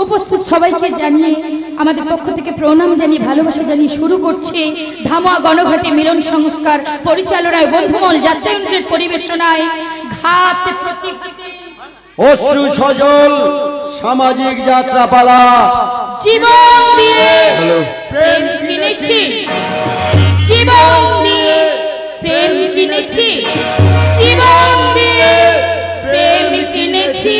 উপস্থিত সবাইকে জানিয়ে আমাদের পক্ষ থেকে প্রণাম জানিয়ে ভালোবাসা জানিয়ে শুরু করছে ধামুয়া গণঘাটে মিলন সংস্কার পরিচালনায় বন্ধুমল যাত্রা ইউনিটের পরিবেশনায় ঘাট প্রতিঘাতে অশ্রু সজল সামাজিক যাত্রাপালা। জীবন দিয়ে প্রেম কিনেছি, জীবন দিয়ে প্রেম কিনেছি, জীবন দিয়ে প্রেম কিনেছি।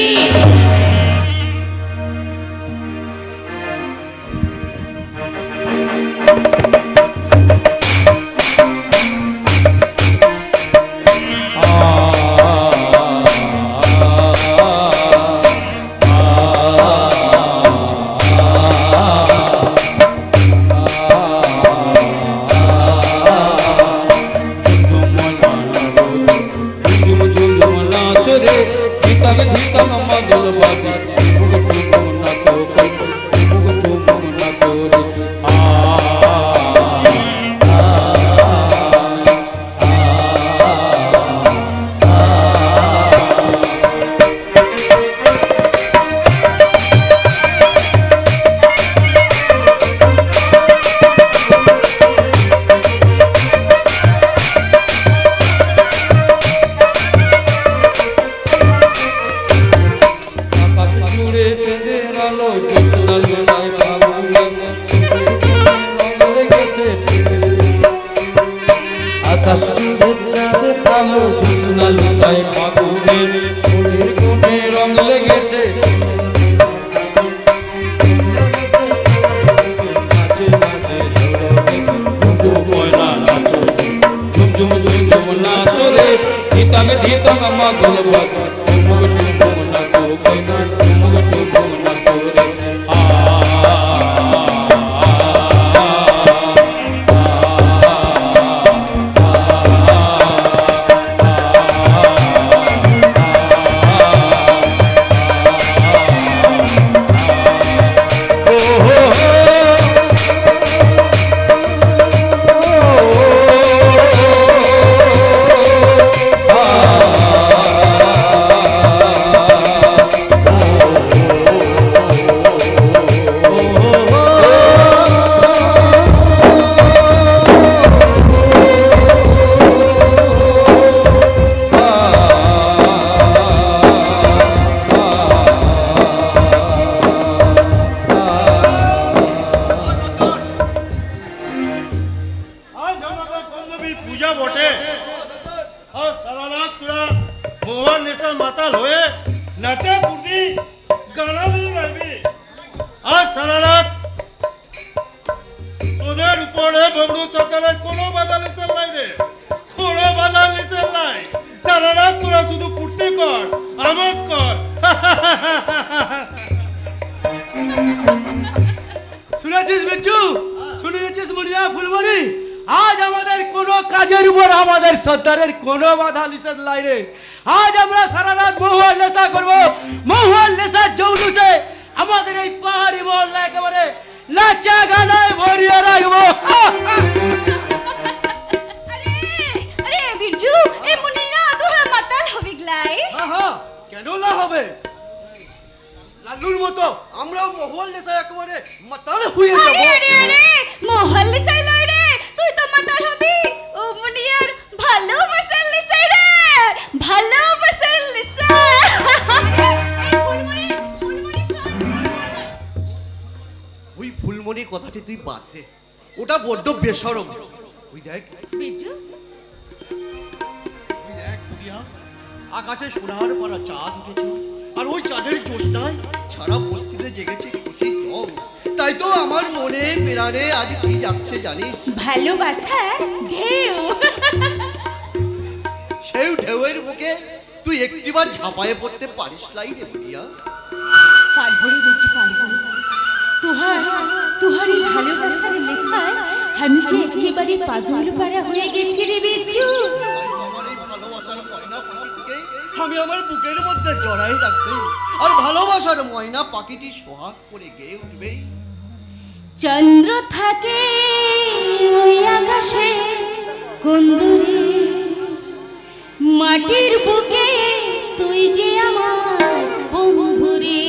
আকাশে সোনার পরা চাঁদ উঠেছে আর ওই চাঁদের জ্যোৎস্নায় সারা বস্তিতে জেগেছে খুশি জম। তাই তো আমার মনে প্রাণে আজ কি যাচ্ছে জানিস? ভালোবাসার ঢেউ। সেই ঢেউয়ের বুকে তুই একটিবার ঝাঁপায়ে পড়তে পারিস লাই রে বুড়িয়া? পারবো রে বেঁচে পারবো। তুহার এই ভালোবাসার নেশায় আমি যে একেবারে পাগল পাড়া হয়ে গেছি রে বেচু। আমি আমার বুকের মধ্যে জড়াই রাখবে আর ভালোবাসার ময়না পাখিটি সোহাগ করে গেয়ে উঠবে। চন্দ্র থাকে ওই আকাশে কোন দূরে, মাটির বুকে তুই যে আমার বন্ধুরে।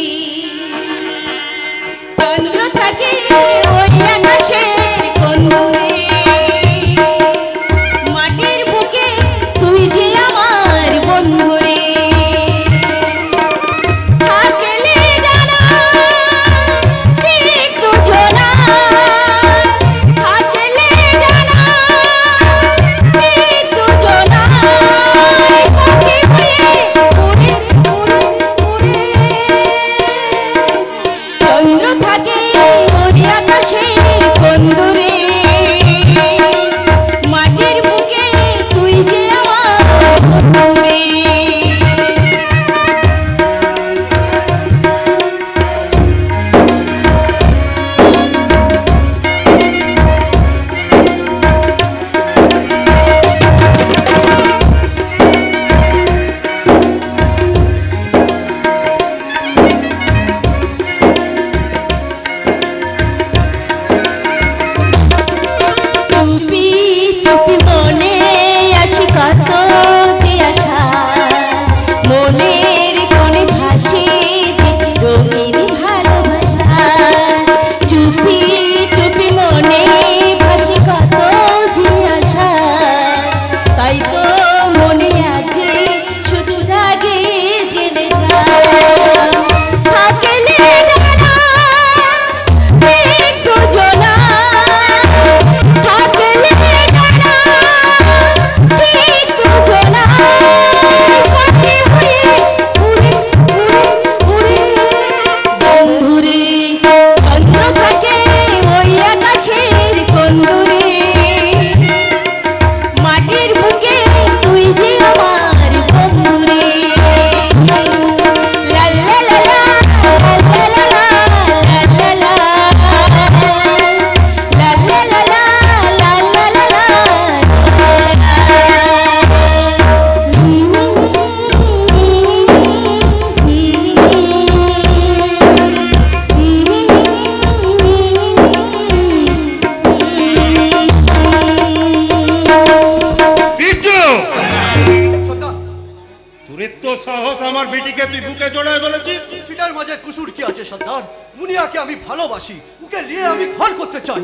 আমার বেটিকে তুই বুকে জড়ায় ধরেছিস? সেটার মাঝে কুসুর কি আছে সর্দার? মুনিয়াকে আমি ভালোবাসি, ওকে নিয়ে আমি ঘর করতে চাই।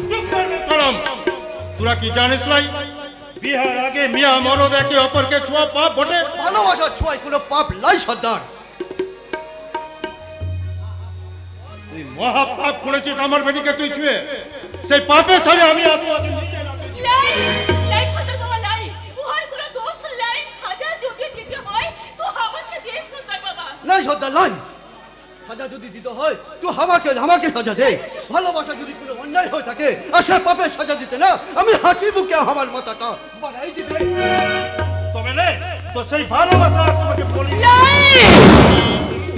তোরা কি জানিস নাই বিহার আগে মিয়া মরদ একে অপরকে ছোঁয়া পাপ বটে? ভালোবাসার ছোঁয়ায় কোনো পাপ লাই সর্দার। তুই মহা পাপ করেছিস আমার বেটিকে তুই ছুঁয়ে। সেই পাপের সাজা আমি আজ তোকে নিজে লাই লাই সদর বাবা লাই, ওহার কোনো দোষ লাই, সাজা যদি দিতে হয় তো আমাকে দে সুন্দর বাবা। লাই সর্দার লাই, সাজা যদি দিতে হয় তো আমাকে সাজা দে। ভালোবাসা যদি কোনো অন্যায় হয়ে থাকে আর সে পাপের সাজা দিতে না, আমি হাসি বুকে আমার মাথাটা বাড়াই দিবে। তবে রে তো সেই ভালোবাসা তোমাকে বলি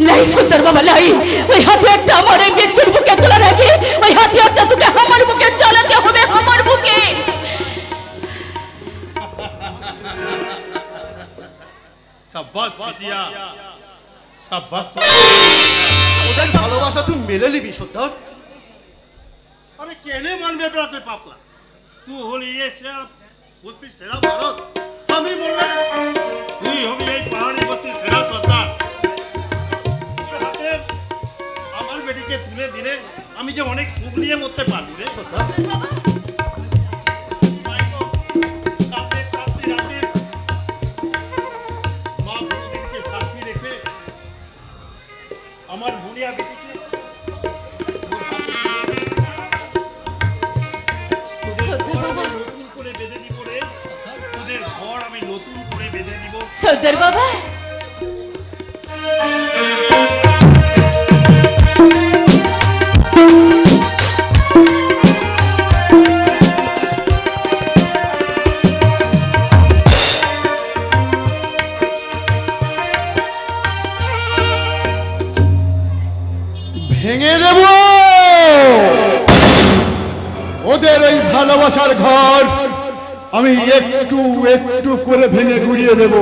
লাই সুন্দর বাবা লাই, ওই হাতিয়ারটা আমার এই বেচ্চুর বুকে তোলা রাখে, ওই হাতিয়ারটা তোকে আমার বুকে চালাতে হবে, আমার বুকে। সাব্বাস বিটিয়া, সাব্বাস। ওদের ভালোবাসা তুই মেলে নিবি সর্দার। আরে কেনে মানবে বেড়াতে পাপলা? তুই হলি এ সেরা বস্তির সেরা ভারত, আমি বললাম তুই হবি এই পাহাড়ি বস্তির সেরা সর্দার। আমার বেটিকে তুলে দিলে আমি যে অনেক সুখ নিয়ে মরতে পারবি রে। মা বলতে সাক্ষী রেখে আমার মুনিয়া বেটিকে নতুন করে বেঁধে দিব রে। তোদের ঘর আমি নতুন করে বেঁধে দিব সর্দার বাবা। ভেঙে দেব ওদের ওই ভালোবাসার ঘর, আমি একটু একটু করে ভেঙে গুড়িয়ে দেব।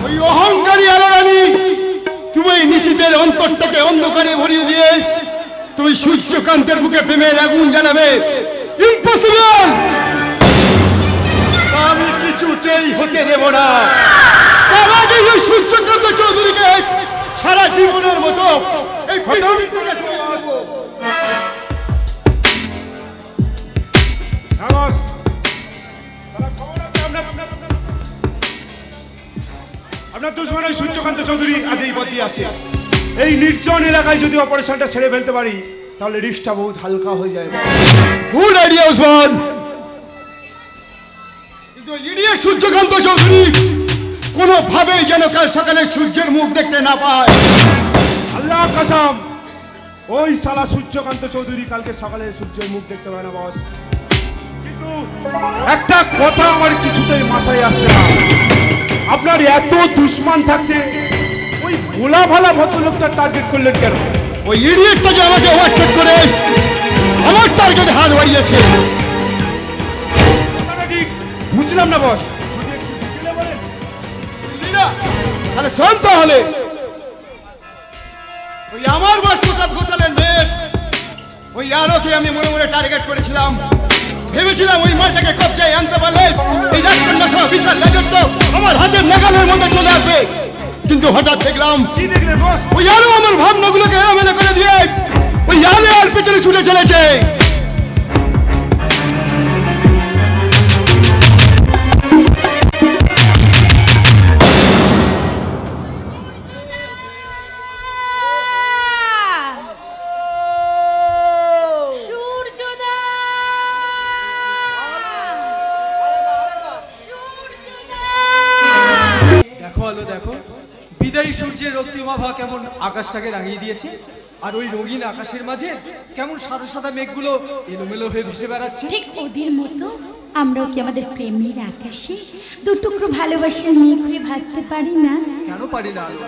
ওই অহংকারী আলোরানী, তুমি নিশীথের অন্তরটাকে অন্ধকারে ভরিয়ে দিয়ে তুমি সূর্যকান্তের বুকে প্রেমের আগুন জ্বালাবে? ইম্পসিবল! আমি কিছুতেই হতে দেব না। তার আগে ওই সূর্যকান্ত চৌধুরীকে সারা জীবনের মতো এই পৃথিবী থেকে সরিয়ে দেব। আপনার দুশ্মন ওই সূর্যকান্ত চৌধুরী আজ এই পথ দিয়ে আসছে। এই নির্জন এলাকায় যদি অপারেশনটা ছেড়ে ফেলতে পারি তাহলে রিস্কটা বহুত হালকা হয়ে যায়। গুড আইডিয়া ওসমান, কিন্তু ইডিয়ে সূর্যকান্ত চৌধুরী কোনোভাবেই যেন কাল সকালে সূর্যের মুখ দেখতে না পায়। আল্লাহ কসম, ওই শালা সূর্যকান্ত চৌধুরী কালকে সকালে সূর্যের মুখ দেখতে পায় না বস। কিন্তু একটা কথা আমার কিছুতেই মাথায় আসছে না, আপনার এত দুশ্মন থাকতে ওই ভোলা ভালা ভদ্রলোকটা টার্গেট করলেন কেন? ওই ইডিয়েটটা যে আমাকে ওভারটেক করে আমার টার্গেটে হাত বাড়িয়েছে। ঠিক বুঝলাম না বস, যদি একটু ডিটেইলে বলেন। বুঝলি না? তাহলে শোন তাহলে। ওই আমার বস প্রতাপ ঘোষালের মেয়ে ওই আলোকে আমি মনে মনে টার্গেট করেছিলাম। ভেবেছিলাম ওই মাঠটাকে কবজায় আনতে পারলে এই রাজকন্যা সহ বিশাল রাজত্ব আমার হাতের নাগালের মধ্যে চলে আসবে। কিন্তু হঠাৎ দেখলাম কি দেখলেন বস? ওই আলো আমার ভাবনাগুলোকে এলোমেলো করে দিয়ে ওই আলো আর পেছনে ছুটে চলেছে। দেখো বিদায়ী সূর্যের রক্তিমাভা কেমন আকাশটাকে রাঙিয়ে দিয়েছে, আর ওই রঙিন আকাশের মাঝে কেমন সাদা সাদা মেঘগুলো এলোমেলো হয়ে ভেসে বেড়াচ্ছে। ঠিক ওদের মতো আমরাও কি আমাদের প্রেমের আকাশে দুটুকরো ভালোবাসার মেঘ হয়ে ভাসতে পারি না? কেন পারি না আলো?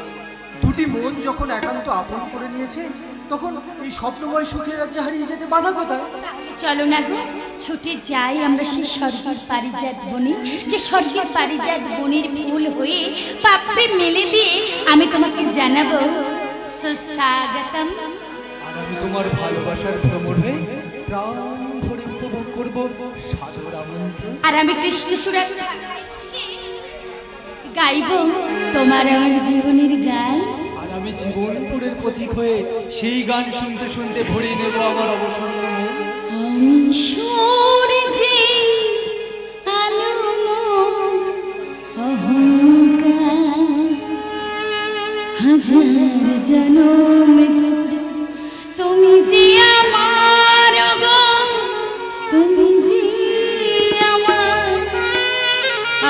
দুটি মন যখন একান্ত আপন করে নিয়েছে তখন এই স্বপ্নময় সুখের রাজ্যে হারিয়ে যেতে বাধা কোথায়? চলো না গো, ছুটে যাই আমরা সেই স্বর্গের পারিজাত বনে, যে স্বর্গের পারিজাত বনের ফুল হয়ে পাপড়ি মেলে দিয়ে আমি তোমাকে জানাবো সুস্বাগতম। আর আমি তোমার ভালোবাসার ভ্রমর হয়ে প্রাণ ভরে উপভোগ করব সাদর আমন্ত্রণ। আর আমি কৃষ্ণচূড়ার ঢাকায় বসে গাইব তোমার আমার জীবনের গান। আর আমি জীবনপুরের পথিক হয়ে সেই গান শুনতে শুনতে ভরিয়ে নেব আমার অবসন্ন মন। আমি সূর্যে আলোময় অহংকার, হাজার জনম ধরে তুমি যে আমার গো, তুমি যে আমার।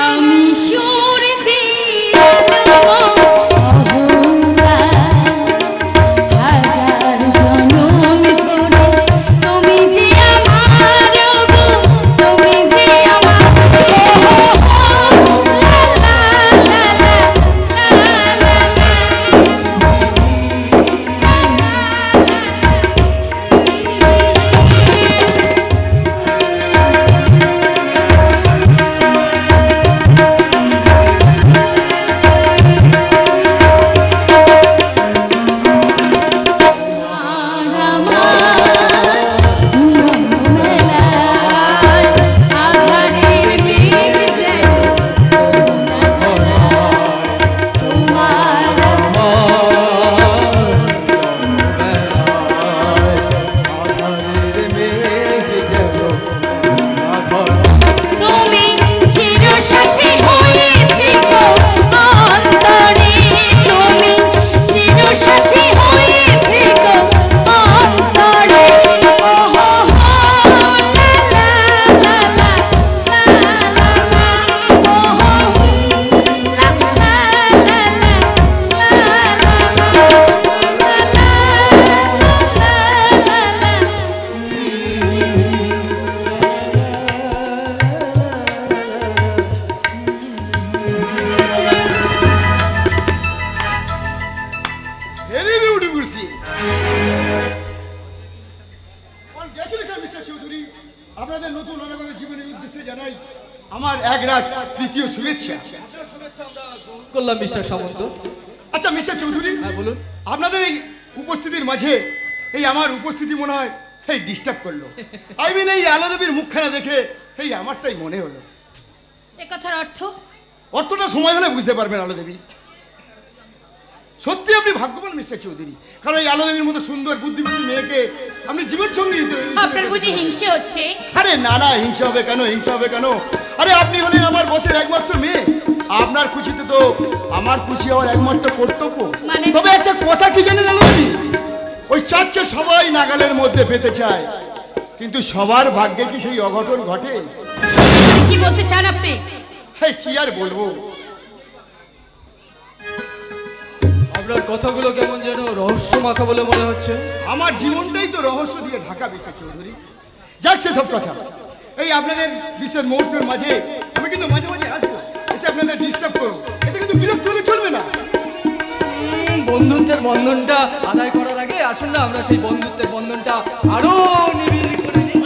আমি সূর্যে আলোময় অহংকার, হাজার জনম ধরে তুমি যে আমার গো, তুমি যে আমার। লা লা লা লা লা আপনাদের নতুন অনাগত জীবনের উদ্দেশ্যে জানাই আমার একরাশ প্রীতি ও শুভেচ্ছা। করলাম মিস্টার সামন্ত। আচ্ছা মিস্টার চৌধুরী, হ্যাঁ বলুন। আপনাদের এই উপস্থিতির মাঝে এই আমার উপস্থিতি মনে হয় এই ডিস্টার্ব করলো। আই মিন এই আলাদেবীর মুখখানা দেখে এই আমার তাই মনে হলো। এ কথার অর্থ? অর্থটা সময় হলে বুঝতে পারবেন আলাদেবী। সত্যি আপনি ভাগ্যবান মিস্টার চৌধুরী, কারণ এই আলাদেবীর মতো সুন্দর বুদ্ধিমতী মেয়েকে আপনি জীবন সঙ্গী দিতে। আপনার বুঝি হিংসে হচ্ছে? আরে না না, হিংসা হবে কেন, হিংসা হবে কেন? আরে আপনি হলেন আমার বসের একমাত্র মেয়ে, আপনার খুশিতে তো আমার খুশি হওয়ার একমাত্র কর্তব্য। তবে একটা কথা কি জানেন আলাদেবী, ওই চাঁদকে সবাই নাগালের মধ্যে পেতে চায়, কিন্তু সবার ভাগ্যে কি সেই অঘটন ঘটে? কি বলতে চান আপনি? হ্যাঁ কি আর বলবো, আপনার কথাগুলো কেমন যেন রহস্য মাখা বলে মনে হচ্ছে। আমার জীবনটাই তো রহস্য দিয়ে ঢাকা মিস্টার চৌধুরী। যাক সেসব কথা, এই আপনাদের বিশেষ মুহূর্তের মাঝে আমি কিন্তু মাঝে মাঝে আসবো, এসে আপনাদের ডিস্টার্ব করবো, এটা কিন্তু বিরক্ত হলে চলবে না। বন্ধুত্বের বন্ধনটা আদায় করার আগে আসুন না আমরা সেই বন্ধুত্বের বন্ধনটা আরো নিবিড় করে দিই।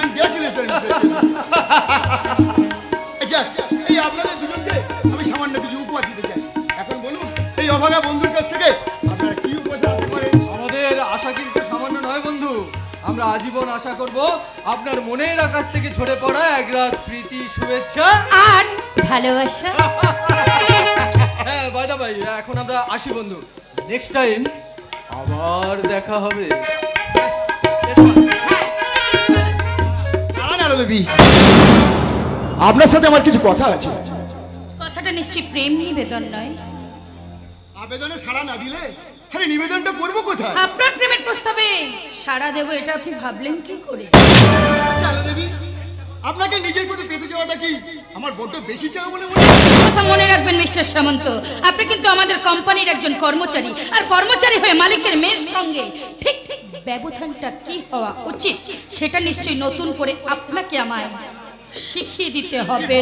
এই আপনাদের দুজনকে আমি সামান্য কিছু উপহার দিতে চাই। এখন বলুন এই অভাগা বন্ধুর কাছ থেকে আপনারা কি উপহার আসতে পারে? আমাদের আশা কিন্তু সামান্য নয় বন্ধু, আমরা আজীবন আশা করব আপনার মনের আকাশ থেকে ঝরে পড়া একরাশ প্রীতি, শুভেচ্ছা আর ভালোবাসা। হ্যাঁ বাই দা ভাই, এখন আমরা আসি বন্ধু, নেক্সট টাইম আবার দেখা হবে। দেবী, আপনার সাথে আমার কিছু কথা আছে। কথাটা নিশ্চয়ই প্রেম নিবেদন নয়? আবেদনে সাড়া না দিলে আরে নিবেদনটা করবো কোথায়? আপনার প্রেমের প্রস্তাবে সাড়া দেব এটা আপনি ভাবলেন কি করে? চলো দেবী, আপনাকে নিজের প্রতি পেতে যাওয়াটা কি আমার বড্ড বেশি চাওয়া বলে মনে হয়? কথা মনে রাখবেন মিস্টার সামন্ত, আপনি কিন্তু আমাদের কোম্পানির একজন কর্মচারী, আর কর্মচারী হয়ে মালিকের মেয়ের সঙ্গে ঠিক ব্যবধানটা কি হওয়া উচিত সেটা নিশ্চয়ই নতুন করে আপনাকে আমায় শিখিয়ে দিতে হবে।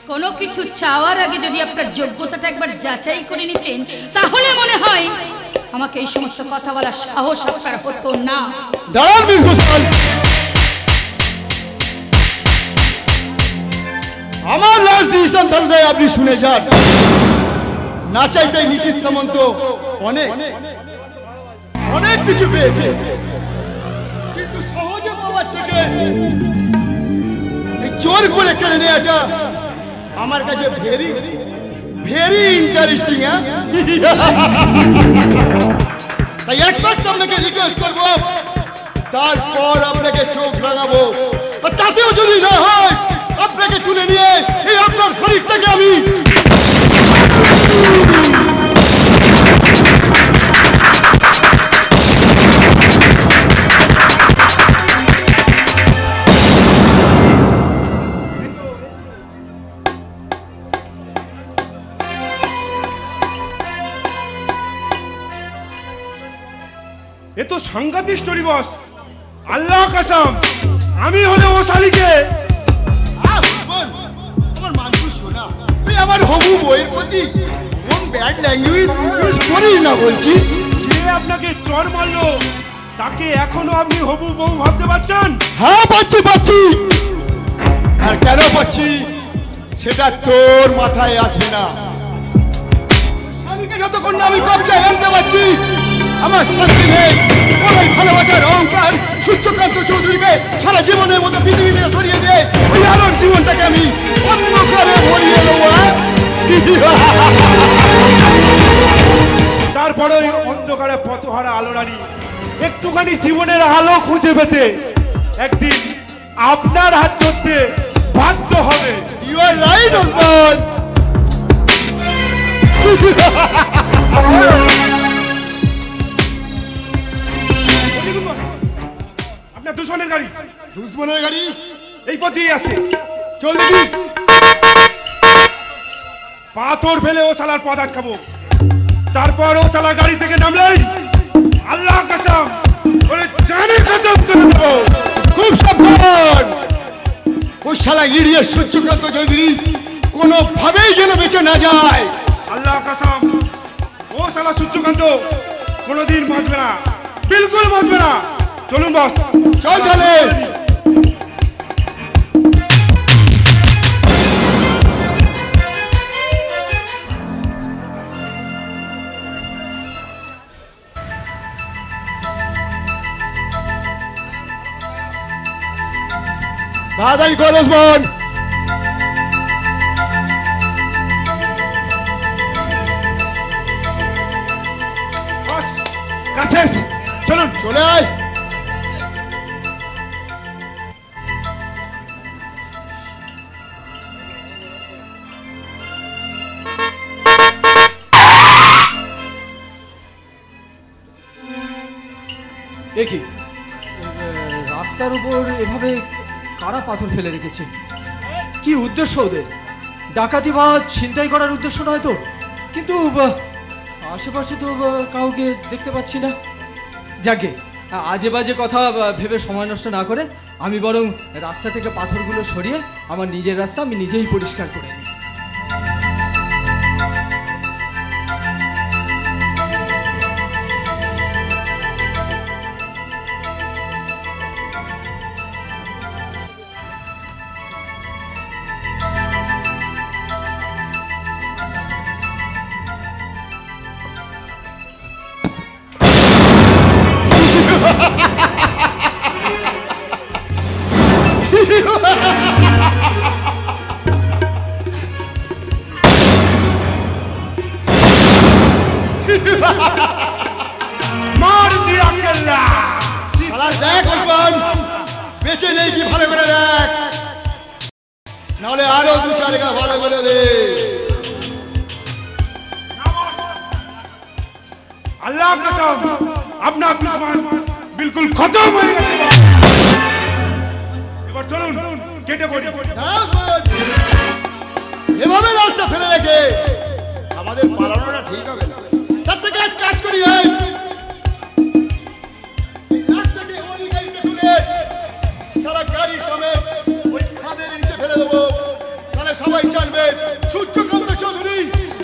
কোনো কিছু চাওয়ার আগে যদি আপনার যোগ্যতাটা একবার যাচাই করে নিতেন তাহলে মনে হয় আমাকে এই সমস্ত কথা বলার সাহস আপনার হতো না। দাঁড়ান মিস ঘোষাল, আমার লাস্ট ডিসিশন তাহলে আপনি শুনে যান। না চাইতেই নিশিত সামন্ত অনেক অনেক কিছু পেয়েছে, কিন্তু সহজে পাওয়ার থেকে এই জোর করে কেড়ে নেওয়াটা আমার কাছে ভেরি ভেরি ইন্টারেস্টিং। হ্যাঁ, তাই এক ফার্স্ট আপনাকে রিকোয়েস্ট করবো, তারপর আপনাকে চোখ রাঙাবো। আর তাতেও যদি না হয় আপনাকে তুলে নিয়ে এই আপনার শরীরটাকে আমি এ তো সাংঘাতিক স্টোরি বস। আল্লাহ কসম, আমি হলে ও শালিকে আমার মানুষ শোনা, তুই আমার হবু বইয়ের প্রতি এমন ব্যাড ল্যাঙ্গুয়েজ ইউজ করিস না বলছি। যে আপনাকে চর মারলো তাকে এখনো আপনি হবু বউ ভাবতে পারছেন? হ্যাঁ পাচ্ছি। আর কেন পাচ্ছি সেটা তোর মাথায় আসবে না। স্বামীকে যতক্ষণ না আমি কবজায় আনতে পারছি আমার শান্তি নেই। ওই ভালোবাসার অহংকার সূর্যকান্ত চৌধুরীকে সারা জীবনের মতো পৃথিবী থেকে সরিয়ে দিয়ে ওই আলোর জীবনটাকে আমি অন্ধকারে ভরিয়ে দেবো। তারপরে ওই অন্ধকারে পথহারা আলোরানি একটুখানি জীবনের আলো খুঁজে পেতে একদিন আপনার হাত ধরতে বাধ্য হবে। You are right Osman. আপনার দুশ্মনের গাড়ি। দুশ্মনের গাড়ি এই পথ দিয়ে আসছে, চল দেখি। পাথর ফেলে ও শালার পথ আটকাবো। তারপর ও শালা গাড়ি থেকে নামলেই আল্লাহ কসম ওরে জানে খতম করে দেবো। খুব সাবধান, ওই শালা ইডিয়েট সূর্যকান্ত চৌধুরী কোনোভাবেই যেন বেঁচে না যায়। আল্লাহ কসম ও শালা সূর্যকান্ত কোনোদিন বাঁচবে না, বিলকুল বাঁচবে না। চলুন বস, চল চলে। তাড়াতাড়ি কর ওসমান। বস কাছে চলুন। চলে আয়। কি রাস্তার উপর এভাবে কারা পাথর ফেলে রেখেছে? কি উদ্দেশ্য ওদের? ডাকাতি বা ছিনতাই করার উদ্দেশ্য নয় তো? কিন্তু আশেপাশে তো কাউকে দেখতে পাচ্ছি না। যাকে আজে বাজে কথা ভেবে সময় নষ্ট না করে আমি বরং রাস্তা থেকে পাথরগুলো সরিয়ে আমার নিজের রাস্তা আমি নিজেই পরিষ্কার করে নিই। मार दिया कल्ला। শালা দেখ ওসমান, বেঁচে নেই কি ভালো করে দেখ, নাহলে আরো দু চার গা ভালো করে দে। अल्लाह कसम अपना दुश्मन बिल्कुल खत्म हो गए। এবার চলুন কেটে পড়ি। এভাবে রাস্তা ফেলে রেখে আমাদের পালানোটা ঠিক হবে না। তার থেকে আজ কাজ করি ভাই, রাস্তাকে ওই গাড়িতে তুলে সারা গাড়ি সমেত ওই খাদের নিচে ফেলে দেবো। তাহলে সবাই জানবে সূর্যকান্ত চৌধুরী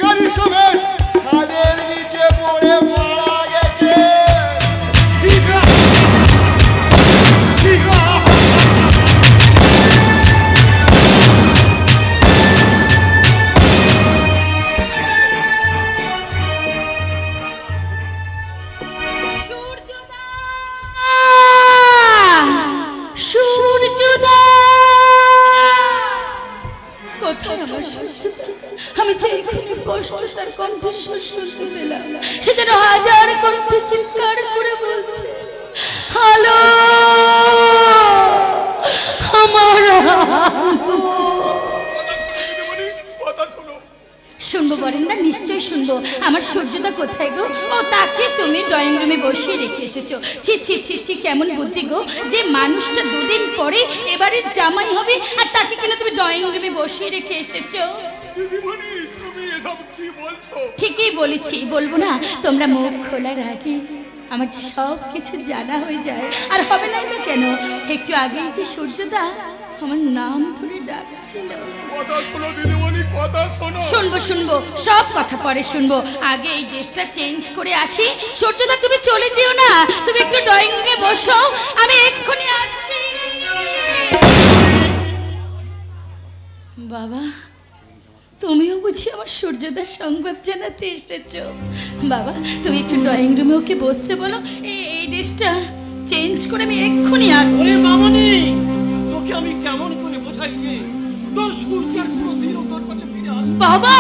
গাড়ি সমেত খাদের নিচে পড়ে মারা গেছে। স্পষ্ট তার কণ্ঠস্বর শুনতে পেলাম। সে যেন হাজার কণ্ঠে চিৎকার করে বলছে, হ্যালো আমার আলো। শুনবো বরেন্দা, নিশ্চয়ই শুনবো। আমার সূর্যদা কোথায় গো? ও তাকে তুমি ড্রয়িং রুমে বসিয়ে রেখে এসেছো। ছি ছি ছি ছি, কেমন বুদ্ধি গো, যে মানুষটা দুদিন পরে এবারে জামাই হবে আর তাকে কিনা তুমি ড্রয়িং রুমে বসিয়ে রেখে এসেছো। দিদিমণি তুমি এসব কি বলছো? ঠিকই বলেছি, বলবো না? তোমরা মুখ খোলার আগে আমার যে সব কিছু জানা হয়ে যায়। আর হবে না তো কেন? একটু আগেই যে সূর্যদা আমার নাম ধরে ডাকছিল। কথা শোনো দিদিমণি, কথা শোনো। শুনবো শুনবো, সব কথা পরে শুনবো। আগে এই ড্রেসটা চেঞ্জ করে আসি। সূর্যদা তুমি চলে যেও না, তুমি একটু ড্রয়িং রুমে বসো, আমি এক্ষুনি আসছি। বাবা, তুমিও বুঝি আমার সূর্যদার সংবাদ জানাতে এসেছো? বাবা, তুমি একটু ড্রয়িং রুমে ওকে বসতে বলো। এই ড্রেসটা চেঞ্জ করে আমি এক্ষুনি আসবো। মামনি, তোকে আমি কেমন করে বোঝাই যে তোর সূর্যের কোনোদিনও তোর কাছে ফিরে আসবে? বাবা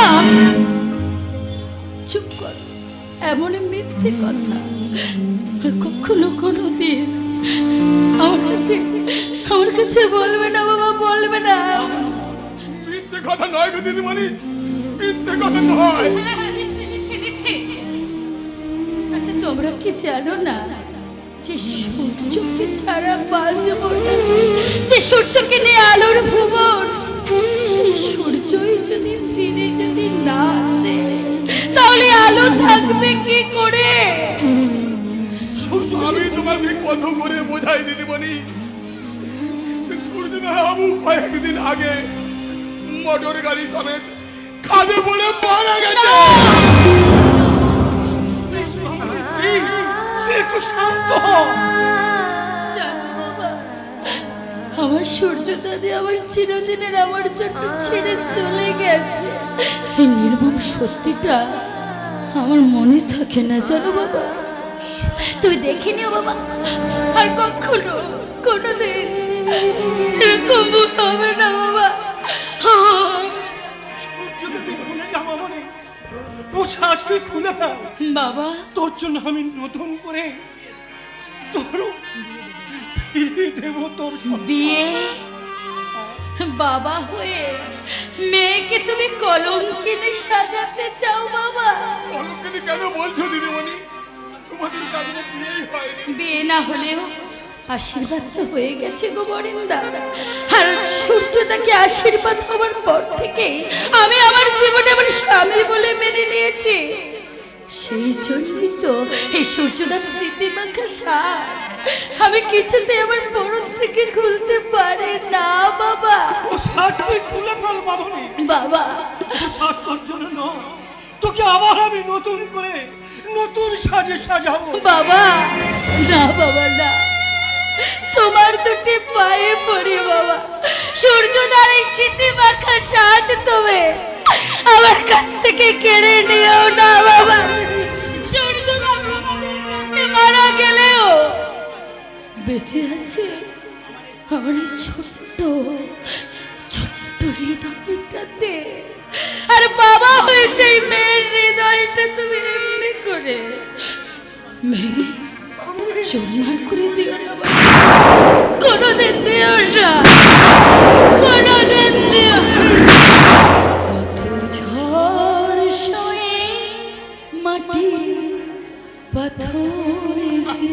চুপ কর, এমন মিথ্যে কথা আর কখনো কোনোদিন আমার কাছে বলবে না বাবা, বলবে না। মিথ্যে কথা নয় গো দিদিমণি, মিথ্যে কথা নয়। আচ্ছা, তোমরা কি জানো না যে সূর্যকে ছাড়া বাঁচব না, যে সূর্যকে নিয়ে আলোর ভুবন, সেই সূর্যই যদি ফিরে যদি না আসে তাহলে আলো থাকবে কি করে? আমি তোমাকে কত করে বোঝাই দিদিমণি, সূর্য না আবু কয়েকদিন আগে মোটর গাড়ি সমেত খাদে পড়ে মারা গেছে। একটু শান্ত হও। আমার সূর্য দাদি আমার চিরদিনের আমার জন্য ছেড়ে চলে গেছে। এই নির্মম সত্যিটা আমার মনে থাকে না, জানো বাবা? তুমি দেখে নিও বাবা, আর কখনো কোনোদিন এরকম ভুল হবে না বাবা। ও সাজকে খুলে দাও বাবা। তোর জন্য আমি নতুন করে তোর ফিরিয়ে দেব তোর বিয়ে। বাবা হয়ে মেয়েকে তুমি কলঙ্কিনী সাজাতে চাও বাবা? কলঙ্কিনী কেন বলছো দিদিমণি? তোমাদের কারণে বিয়েই হয়নি। বিয়ে না হলেও আশীর্বাদ তো হয়ে গেছে গো বরেন্দা। আর সূর্যদাকে আশীর্বাদ হওয়ার পর থেকে আমি আমার জীবনে আমার স্বামী বলে মেনে নিয়েছি। সেই জন্যই তো এই সূর্যদার স্মৃতি মাখা সাজ আমি কিছুতে আমার পরন থেকে খুলতে পারি না বাবা। ও সাজ তুই খুলে ফেল মামনি। বাবা, সাজ তোর জন্য নয়, তোকে আবার আমি নতুন করে নতুন সাজে সাজাবো। বাবা না, বাবা না, তোমার দুটি পায়ে পড়ি বাবা। সূর্যদার এই স্মৃতি মাখা সাজ তুমি আমার কাছ থেকে কেড়ে নিও না বাবা। সূর্যদা তোমাদের কাছে মারা গেলেও বেঁচে আছে আমার এই ছোট্ট ছোট্ট হৃদয়টাতে। আর বাবা হয়ে সেই মেয়ের হৃদয়টা তুমি এমনি করে ভেঙে চুরমার করে দিও না বাবা। কোনোদিন দিও না, কোনোদিন দিও। কত ঝড় সয়ে মাটি পাথরে যে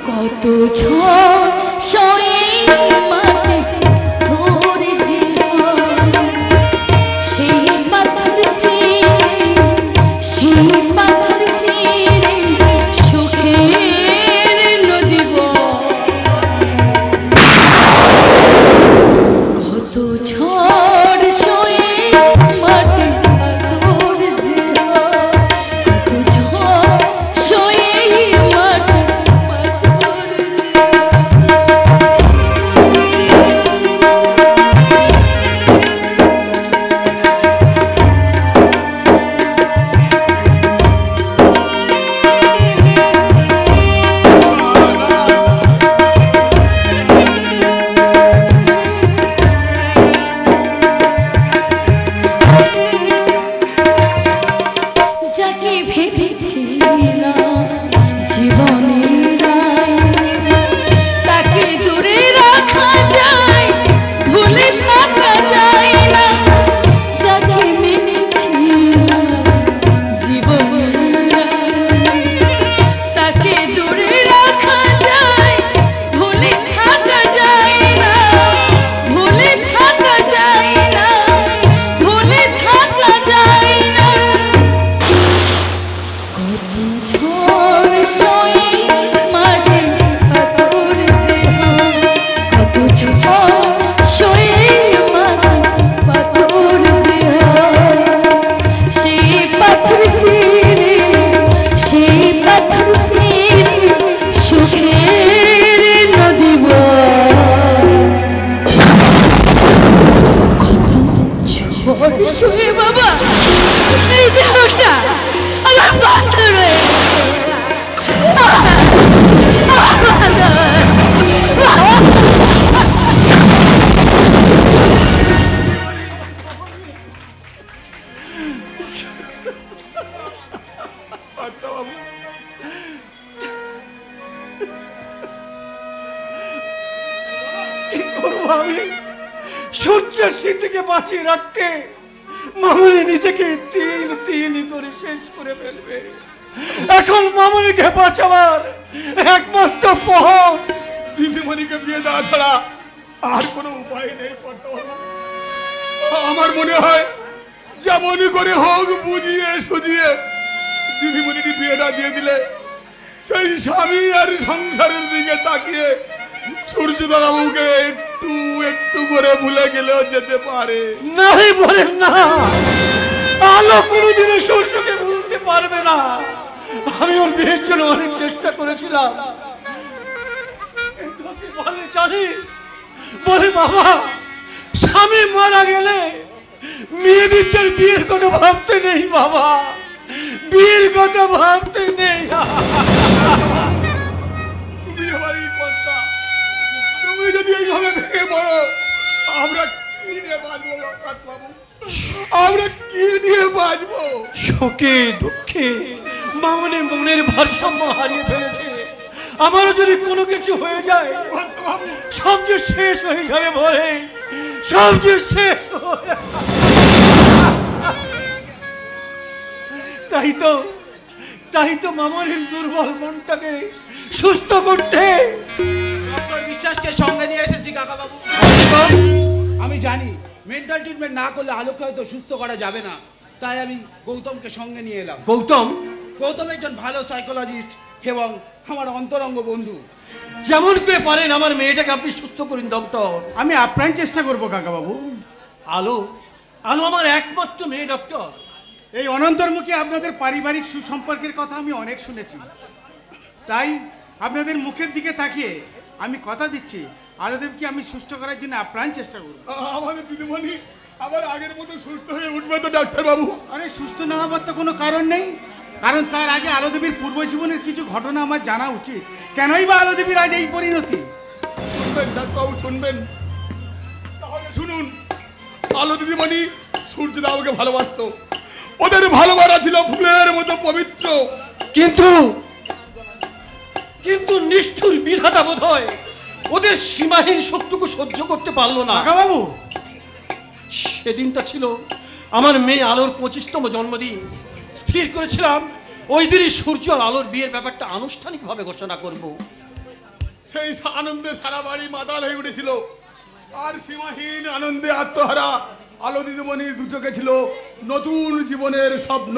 কত ঝড় সয়ে মাটি ধরে যে সেই পাথর চিরে, সেই পাথর চিরে সুখের নদী কত ঝড় সয়ে মাটি পাথর যে কত ঝড় সয়ে মাটি পাথর। ঝড় সয়ে মাঠে পাথর যে হয়, কত ঝড় সয়ে মাঠে পাথর যে হয়, সেই পাথর চিরে সুখের নদী বয়। কত ঝড় সয়ে বাবা এই দেহটা আমার পাথর হয়ে গেছে। কি করবো আমি সূর্যের শীতকে বাঁচিয়ে রাখতে মামনি নিজেকে তিল তিল করে শেষ করে ফেলবে। এখন মামনিকে বাঁচাবার একমাত্র পথ দিদিমণিকে বিয়ে দেওয়া ছাড়া আর কোনো উপায় নেই। আমার মনে হয় যেমনই করে হোক বুঝিয়ে সুঝিয়ে দিদিমণিকে বিয়েটা দিয়ে দিলে সেই স্বামী আর সংসারের দিকে তাকিয়ে সূর্যদাবাবুকে একটু একটু করে ভুলে গেলেও যেতে পারে। নাই বলেন না, আলো কোনোদিনও সূর্যকে ভুলতে পারবে না। আমি ওর বিয়ের জন্য অনেক চেষ্টা করেছিলাম, কিন্তু ওকে বলে জানিস, বলে বাবা স্বামী মারা গেলে মেয়েদের বিয়ের কথা ভাবতে নেই বাবা, বিয়ের কথা ভাবতে নেই। তুমি আমার এই কথা, তুমি যদি এইভাবে ভেঙে পড়ো আমরা কি নিয়ে বাঁচবো বাবু, আমরা কি নিয়ে বাঁচবো? শোকে দুঃখে মামনি মনের ভারসাম্য হারিয়ে ফেলেছে। আমারও যদি কোনো কিছু হয়ে যায় সব যে শেষ হয়ে যাবে বলে, সব যে শেষ হয়ে। তাই তো মামনির দুর্বল মনটাকে সুস্থ করতে ডক্টর বিশ্বাসকে সঙ্গে নিয়ে এসেছি কাকা বাবু। আমি জানি মেন্টাল ট্রিটমেন্ট না করলে আলোকে হয়তো সুস্থ করা যাবে না, তাই আমি গৌতমকে সঙ্গে নিয়ে এলাম। গৌতম একজন ভালো সাইকোলজিস্ট এবং আমার অন্তরঙ্গ বন্ধু। যেমন করে পারেন আমার মেয়েটাকে আপনি সুস্থ করুন ডক্টর। আমি আপ্রাণ চেষ্টা করবো কাকা বাবু। আলো আমার একমাত্র মেয়ে ডক্টর। এই অনন্তর্মুখী আপনাদের পারিবারিক সুসম্পর্কের কথা আমি অনেক শুনেছি, তাই আপনাদের মুখের দিকে তাকিয়ে আমি কথা দিচ্ছি আলোদেবকে আমি সুস্থ করার জন্য আপ্রাণ চেষ্টা করব। আমাদের দিদিমণি আবার আগের মতো সুস্থ হয়ে উঠবে তো ডাক্তার বাবু? আরে সুস্থ না হবার তো কোনো কারণ নেই, কারণ তার আগে আলোদেবীর পূর্ব জীবনের কিছু ঘটনা আমার জানা উচিত। কেনই বা আলোদেবীর আজ এই পরিণতি? শুনবেন ডাক্তারবাবু, শুনবেন? তাহলে শুনুন, আলো দিদিমণি সূর্যদাবাবুকে ভালোবাসতো, ওদের ভালোবাসা ছিল ফুলের মতো পবিত্র। কিন্তু নিষ্ঠুর বিধাতা বোধ হয় ওদের সীমাহীন শক্তিকে সহ্য করতে পারলো না। বাবু, সেদিনটা ছিল আমার মেয়ে আলোর 25তম জন্মদিন। স্থির করেছিলাম ওই দিনই সূর্য আর আলোর বিয়ের ব্যাপারটা আনুষ্ঠানিকভাবে ঘোষণা করব। সেই আনন্দে সারা বাড়ি মাতাল হয়ে উঠেছিল, আর সীমাহীন আনন্দে আত্মহারা আলো দিদিমণির দু চোখে ছিল নতুন জীবনের স্বপ্ন।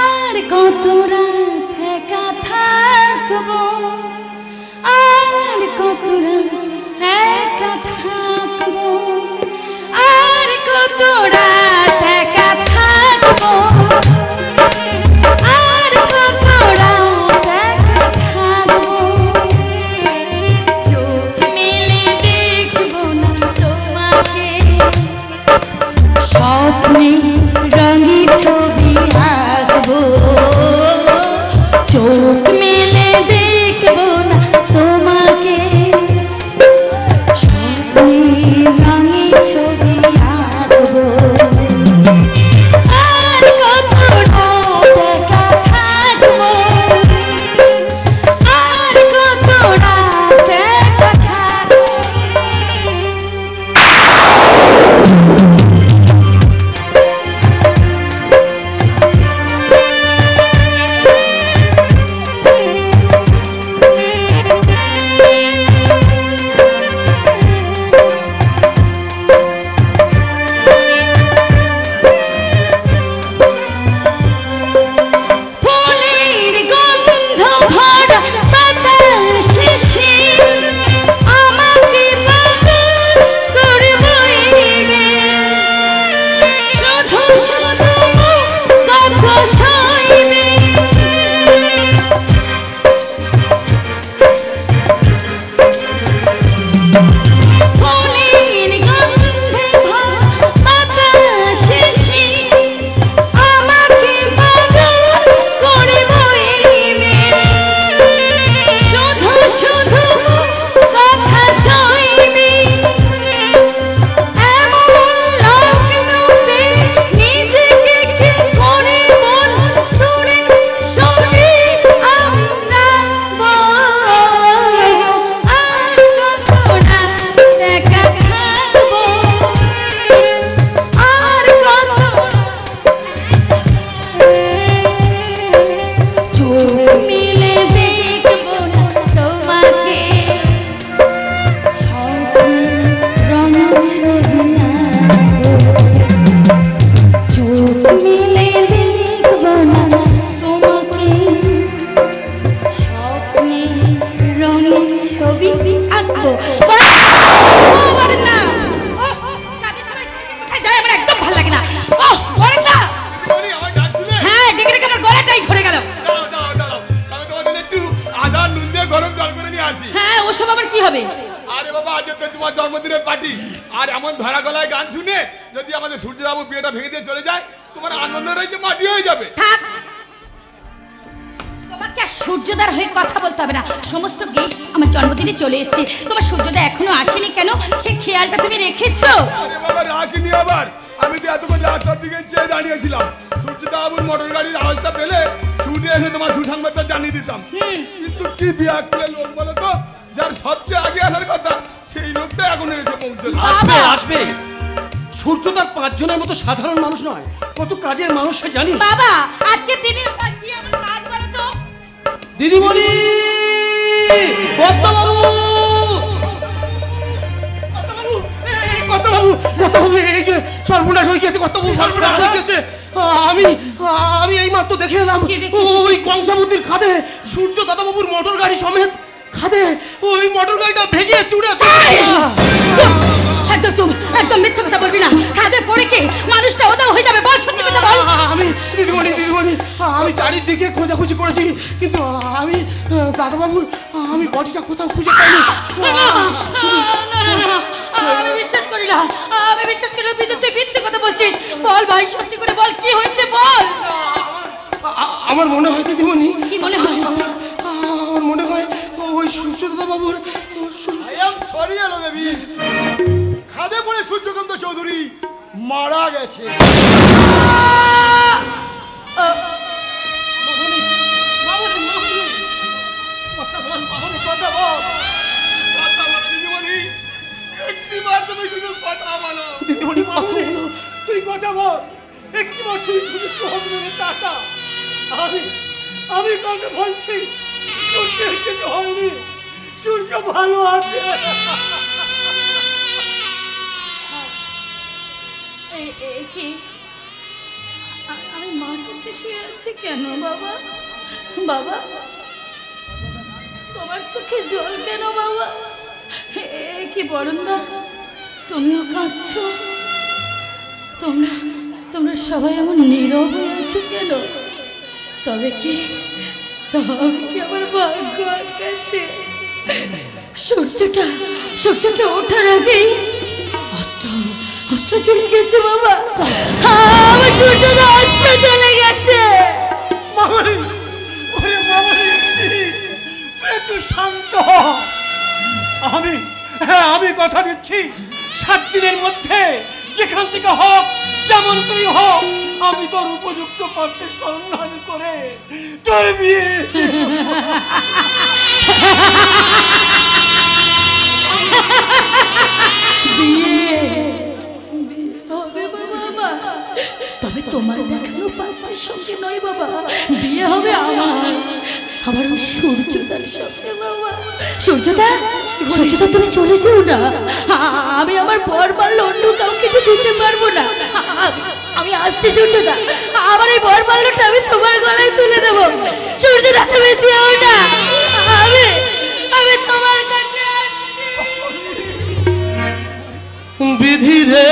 আর কত রাত একা থাকবো, আর কত রাত একা থাকবো, আর কত রাত একা থাকবো, আর কত রাত একা থাকবো। চোখ মেলে দেখবো না তোমাকে, স্বপ্নে রঙি ছবি আঁকবো। চোখ মেলে দেখবো না তোমাকে, স্বপ্নে রঙি ছবি আঁকবো। আর কত রাত একা থাকবো, আর কত রাত একা থাকবো। ওসব আবার কি হবে? আরে বাবা, আজ তো তোমার জন্মদিনের পার্টি, আর এমন ধরা গলায় গান শুনে যদি আমাদের সূর্যবাবু বিয়েটা ভেঙে দিয়ে চলে যায়, তোমার আনন্দ রয়েছে মাটি হয়ে যাবে। তোমাকে আর সূর্যদার হয়ে কথা বলতে হবে না। সমস্ত গেস্ট আমার জন্মদিনে চলে এসেছে, তোমার সূর্যদা এখনো আসেনি কেন সে খেয়ালটা তুমি রেখেছো? আরে বাবা, রাখিনি আবার। আমি তো এতক্ষণ রাস্তার দিকে চেয়ে দাঁড়িয়েছিলাম, সূর্যবাবুর মোটর গাড়ির আওয়াজটা পেলে ছুটে এসে তোমার সুসংবাদটা জানিয়ে দিতাম। কিন্তু কি বিয়াক্কেল লোক বলো তো, যার সবচেয়ে আগে আসার কথা সেই লোকটা এখন এসে পৌঁছলো। আসবে আসবে। সূর্যদার 5 জনের মতো সাধারণ মানুষ নয়, কত কাজের মানুষ সে জানিস। বাবা, আজকে দিনের কি আমার কাজ বলো তো? দিদিমণি, কর্তাবাবু, কর্তাবাবু, কর্তাবাবু, এই যে সর্বনাশ হয়ে গেছে, কর্তাবাবু সর্বনাশ হয়ে গেছে। আমি এই মাত্র দেখে এলাম ওই কংসাবতীর খাদে সূর্য দাদাবাবুর মোটর গাড়ি সমেত খাদে ওই মোটর গাড়িটা ভেঙে চুড়ে। একদম চুপ, একদম মিথ্যে কথা বলবি না। খাদে পড়ে কে মানুষটা ওদাও হয়ে যাবে, বল সত্যি কথা বল। আমি দিদিমণি, আমি চারিদিকে খোঁজাখুঁজি করেছি, কিন্তু আমি দাদাবাবুর আমি বডিটা কোথাও খুঁজে পাইনি। আমি বিশ্বাস করি না, আমি বিশ্বাস করি না। তুই মিথ্যে কথা বলছিস, বল ভাই সত্যি করে বল, কি হয়েছে বল। আমার মনে হয় দিদিমণি। কি মনে হয়? আমার মনে হয় ওই সূর্য দাদাবাবুর। সরি আলো দেবী, খাদে পড়ে সূর্যকান্ত চৌধুরী মারা গেছে। দিদিমণি, তুই কথা বল, একটিবার শুধু হবে টাকা। আমি কথা বলছি, সূর্যের কিছু হয়নি, সূর্য ভালো আছে। আমি মাটিতে শুয়ে আছি কেন বাবা? বাবা, তোমার চোখে জল কেন বাবা? কি বরন্দা, তুমিও কাঁদছো? তোমরা সবাই এমন নীরব হয়ে আছো কেন? তবে কি আমার ভাগ্য আকাশে সূর্যটা ওঠার আগেই অস্ত চলে গেছে বাবা। আমার সূর্যটা অস্ত চলে গেছে। মামনি, ওরে মামনি, তুই একটু শান্ত হ। আমি কথা দিচ্ছি, 7 দিনের মধ্যে যেখান থেকে হোক, যেমন করি হোক, আমি তোর উপযুক্ত পথে সন্ধান করে তোর বিয়ে। বিয়ে হবে বাবা, তবে তোমার দেখানো পাত্রের সঙ্গে নয় বাবা, বিয়ে হবে আমার ওই সূর্যদার সঙ্গে বাবা। সূর্যদা, তুমি চলে যেও না। আমি আমার বর মারলে অন্য কাউকে যে দিতে পারবো না। আমি আসছি সূর্যদা, আমার এই বর মারলটা আমি তোমার গলায় তুলে দেবো। সূর্যদা, তুমি যেও না, আমি তোমার কাছে আসছি। বিধি রে,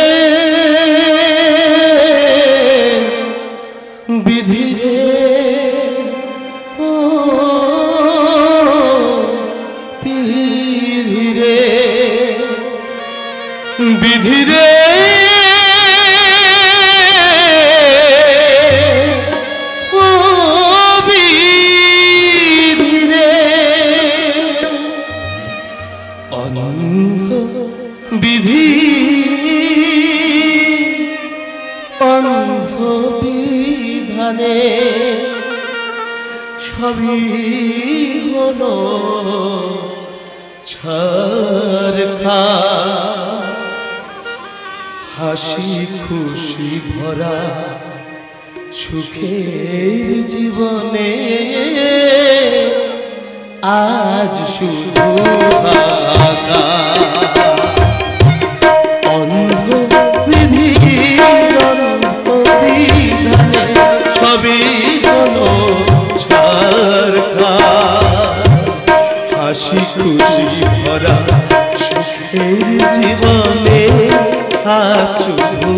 বিধি রে, ও বিধি রে, বিধি রে, ও বিধি রে, অন্ধ বিধি, অন্ধ বিধানে সবই হলো ছারখা। হাসি খুশি ভরা সুখের জীবনে আজ শুধু হাকা। অন্ধ বিধি, অন্ধ বিধানে সবই হলো ছারখা। হাসি খুশি ভরা সুখের জীবনে আজ শুধু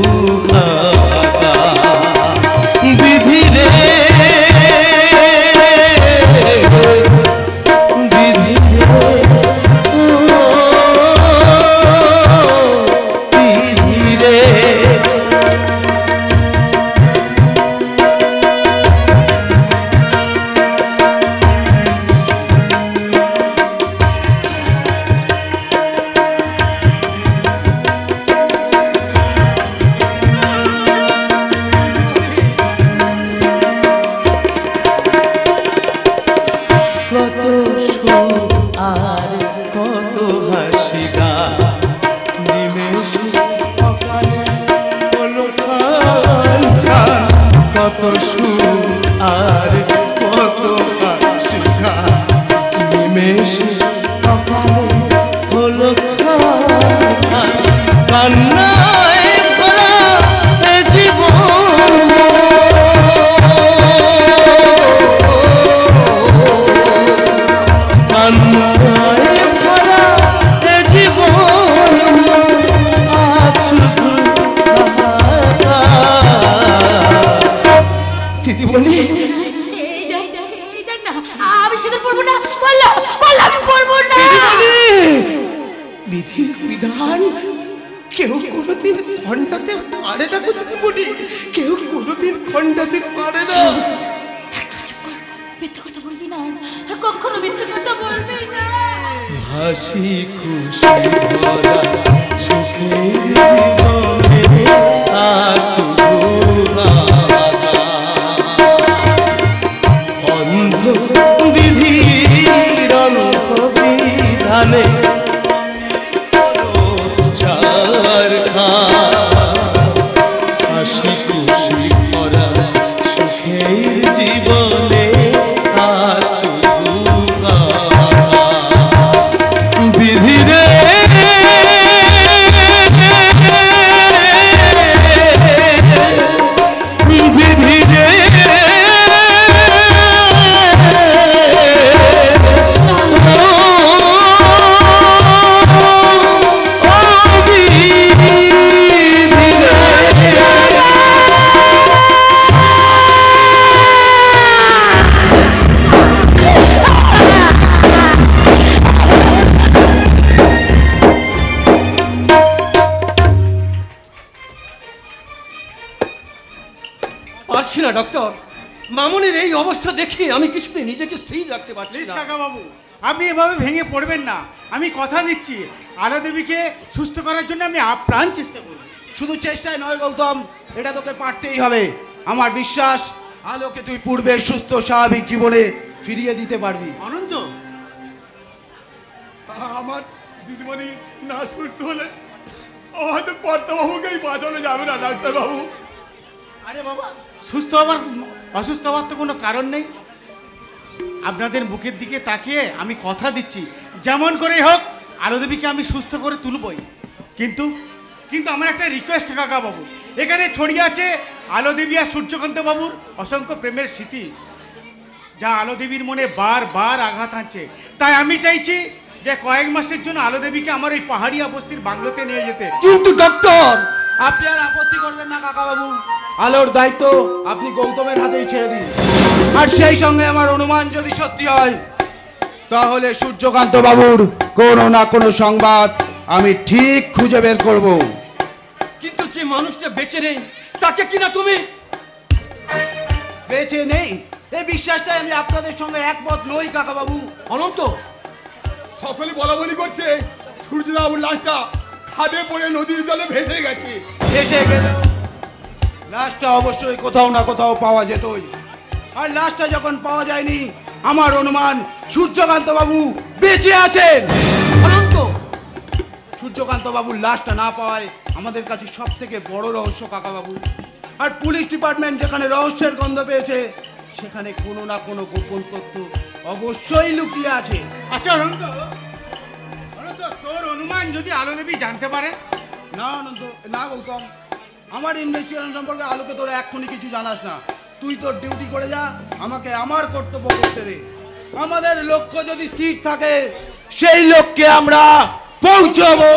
হাকা। বিধি রে, বিধি রে, ও নিমেষে কপালে হলো কান্নায় ভরা এ জীবন কান্নায় ভরা এ জীবন আজ শুধু দিদিমণি আমি সেটা পড়বো না, বললাম আমি পড়বো না। বিধির বিধান কেউ কোনোদিন খণ্ডাতে পারে না গো দিদিমণি, কেউ কোনোদিন খণ্ডাতে পারে না। মিথ্যে কথা বলবি না, আর কখনো মিথ্যে কথা বলবি না। হাসি খুশি ভরা সুখের জীবনে আজ অন্ধ বিধির অন্ধ বিধানে হাসি খুশি ভরা সুখের জীবনে আজ বিধিরে বিধিরে পারছি না ডক্টর, মামুনের এই অবস্থা দেখে আমি কিছুতে নিজেকে স্থির রাখতে পারছি না। কাকা বাবু, আপনি এভাবে ভেঙে পড়বেন না। আমি কথা দিচ্ছি আলো দেবীকে সুস্থ করার জন্য আমি আপ্রাণ চেষ্টা করব। শুধু চেষ্টায় নয় গৌতম, এটা তোকে পারতেই হবে। আমার বিশ্বাস আলোকে তুই পূর্বের সুস্থ স্বাভাবিক জীবনে ফিরিয়ে দিতে পারবি। অনন্ত, আমার দিদিমণি না সুস্থ হলে হয়তো কর্তাবাবুকেই বাঁচানো যাবে না ডাক্তারবাবু। আরে বাবা, সুস্থ হবার অসুস্থ হওয়ার তো কোনো কারণ নেই। আপনাদের মুখের দিকে তাকিয়ে আমি কথা দিচ্ছি, যেমন করেই হোক আলো দেবীকে আমি সুস্থ করে তুলবই। কিন্তু কিন্তু আমার একটা রিকোয়েস্ট কাকা বাবু, এখানে ছড়িয়ে আছে আলো দেবী আর সূর্যকান্ত বাবুর অসংখ্য প্রেমের স্মৃতি, যা আলো দেবীর মনে বারবার আঘাত আনছে। তাই আমি চাইছি যে কয়েক মাসের জন্য আলো দেবীকে আমার এই পাহাড়িয়া বস্তির বাংলোতে নিয়ে যেতে। কিন্তু ডক্টর, আপনি আর আপত্তি করবেন না কাকা বাবু। আলোর দায়িত্ব আপনি গৌতমের হাতেই ছেড়ে দিন। আর সেই সঙ্গে আমার অনুমান যদি সত্যি হয়, তাহলে সূর্যকান্ত বাবুর কোনো না কোনো সংবাদ আমি ঠিক খুঁজে বের করব। কিন্তু যে মানুষটা বেঁচে নেই তাকে কিনা তুমি বেঁচে নেই, এই বিশ্বাসটাই আমি আপনাদের সঙ্গে একমত নই কাকা বাবু। অনন্ত, সকলে বলা বলি করছে সূর্যবাবুর লাশটা খাদে পড়ে নদীর জলে ভেসে গেছে। ভেসে গেল, লাশটা অবশ্যই কোথাও না কোথাও পাওয়া যেতই। আর লাশটা যখন পাওয়া যায়নি, আমার অনুমান সূর্যকান্ত বাবু বেঁচে আছেন। অনন্ত, সূর্যকান্ত বাবুর লাশটা না পাওয়ায় আমাদের কাছে সব থেকে বড় রহস্য কাকা বাবু। আর পুলিশ ডিপার্টমেন্ট যেখানে রহস্যের গন্ধ পেয়েছে, সেখানে কোনো না কোনো গোপন তথ্য অবশ্যই লুকিয়ে আছে। আচ্ছা অনন্ত, তোর অনুমান যদি আলো দেবী জানতে পারে? না অনন্ত, না গৌতম, আমার ইনভেস্টিগেশন সম্পর্কে আলোকে তোরা এক্ষুনি কিছু জানাস না। তুই তোর ডিউটি করে যা, আমাকে আমার কর্তব্য করতে দে। আমাদের লক্ষ্য যদি স্থির থাকে, সেই লক্ষ্যে আমরা পৌঁছবো।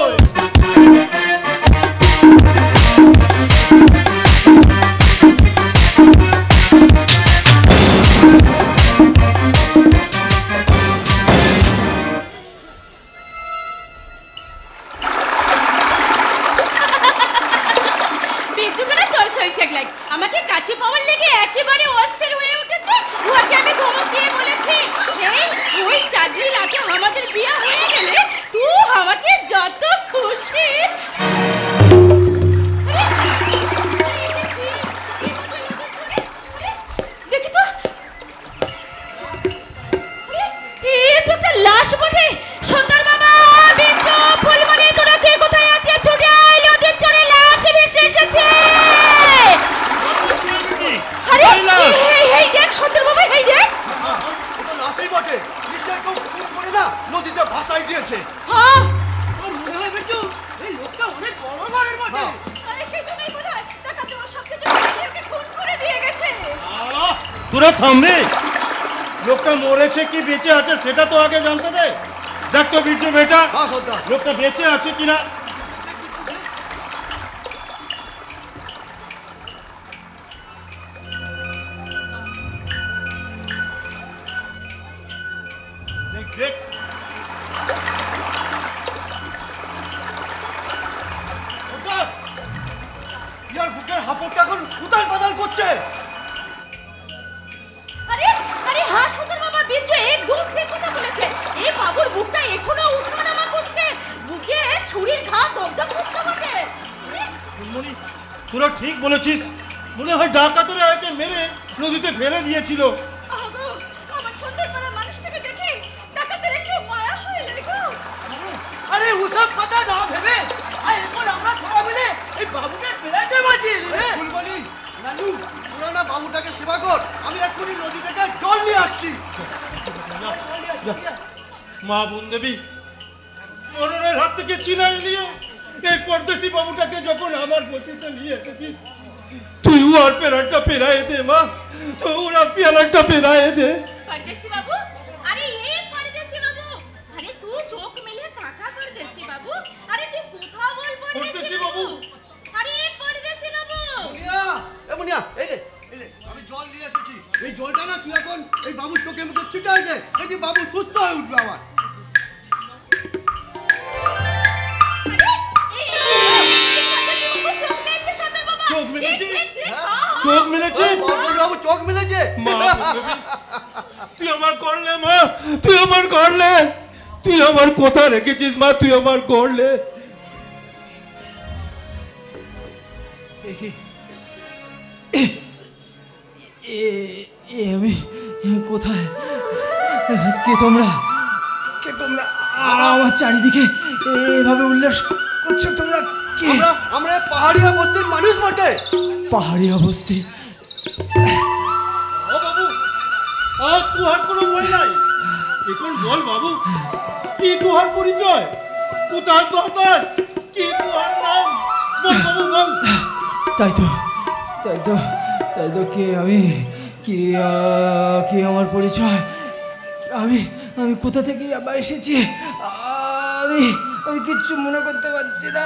আমাকে কাছে পাওয়ার লেগে একেবারে অস্থির হয়ে উঠেছে। ওকে আমি ধমক দিয়ে বলেছি, ওই চাকরি রাতে আমাদের বিয়ে হয়ে গেলে তুই আমাকে যত খুশি। দেখি তো, এ তো একটা লাশ বটে। সুন্দর বাবা, বিন্দু, ফুলমণি, তোরা কে কোথায় আছে? ছুটে আয়, নদীর চরে লাশ ভেসে এসেছে। আরে এই দেখ সুন্দর বাবা, এই দেখ। এটা লাফি বটে, বাবুকে কেউ খুন করে না নদীতে ভাসাই দিয়েছে। হ্যাঁ তোর মনে হয় বিট্টু এই লোকটা অনেক বড় ঘরের বটে। আরে সেই জন্যই বোধহয় ডাকাত আমার সবচেয়ে বেশি ওকে খুন করে দিয়ে গেছে। তোরা থামবে, লোকটা মরেছে কি বেঁচে আছে সেটা তো আগে জানতে দে। দেখ তো বিরজু বেটা, লোকটা বেঁচে আছে কিনা। দেখ দেখ ইয়ার বুকের হাঁপড়টা এখন উতাল পাতাল করছে। আরে আরে হ্যাঁ সুন্দর বাবা বিরজু একদম ঠিক কথা বলেছে। এই বাবুর বুকটা এখনো উঠানামা করছে, বুকে ছুরির ঘা দগদগ করছে বটে। ফুলমণি তোরা ঠিক বলেছিস, মনে হয় ডাকাতরা একে মেরে নদীতে ফেলে দিয়েছিল। আগো আমার সুন্দর করা মানুষটাকে দেখে ডাকাতের একটু মায়া হয় গো। আরে ওসব কথা না ভেবে আর এখন আমরা সবাই মিলে এই বাবুকে ফেরাতে বাঁচি। ফুলমণি নানু তোরা না বাবুটাকে সেবা কর, আমি এক্ষুনি নদী থেকে জল নিয়ে আসছি। মা বোন দেবী মরণের হাত থেকে চিনাই নিয়ে এই পরদেশি বাবুটাকে যখন আমার গতিতে নিয়ে এসেছিস, তুই আর পেরাটা পেরায়ে দে মা, তুই ওরা পেরাটা পেরায়ে দে। পরদেশি বাবু, আরে এই পরদেশি বাবু, আরে তুই চোখ মেলে তাকা পরদেশি বাবু, আরে তুই কথা বল পরদেশি বাবু, আরে এই পরদেশি বাবু। মুনিয়া এ মুনিয়া এই লে আমি জল নিয়ে এসেছি। এই জলটা না তুই এখন এই বাবুর চোখে মুখে ছিটাই দে, দেখি বাবু সুস্থ হয়ে উঠবে আবার। চোখ মেলেছে বাবু, চোখ মেলেছে। তুই আমার করলে মা, তুই আমার করলে, তুই আমার কথা রেখেছিস মা, তুই আমার করলে। আমি কোথায়? কে তোমরা? কে তোমরা আমার চারিদিকে এভাবে উল্লাস করছো? তোমরা কে? আমরা পাহাড়িয়া বস্তির মানুষ বটে। পাহাড়িয়া বস্তি? ও বাবু, আর তুহার কোনো বই নাই? এখন বল বাবু, কি তুহার পরিচয়, কোথায় দরদাস, কি তুহার নাম, বল বাবু বল। তাই তো কে আমি, কি আমার পরিচয়, আমি কোথা থেকে আবার এসেছি? আমি কিচ্ছু মনে করতে পারছি না,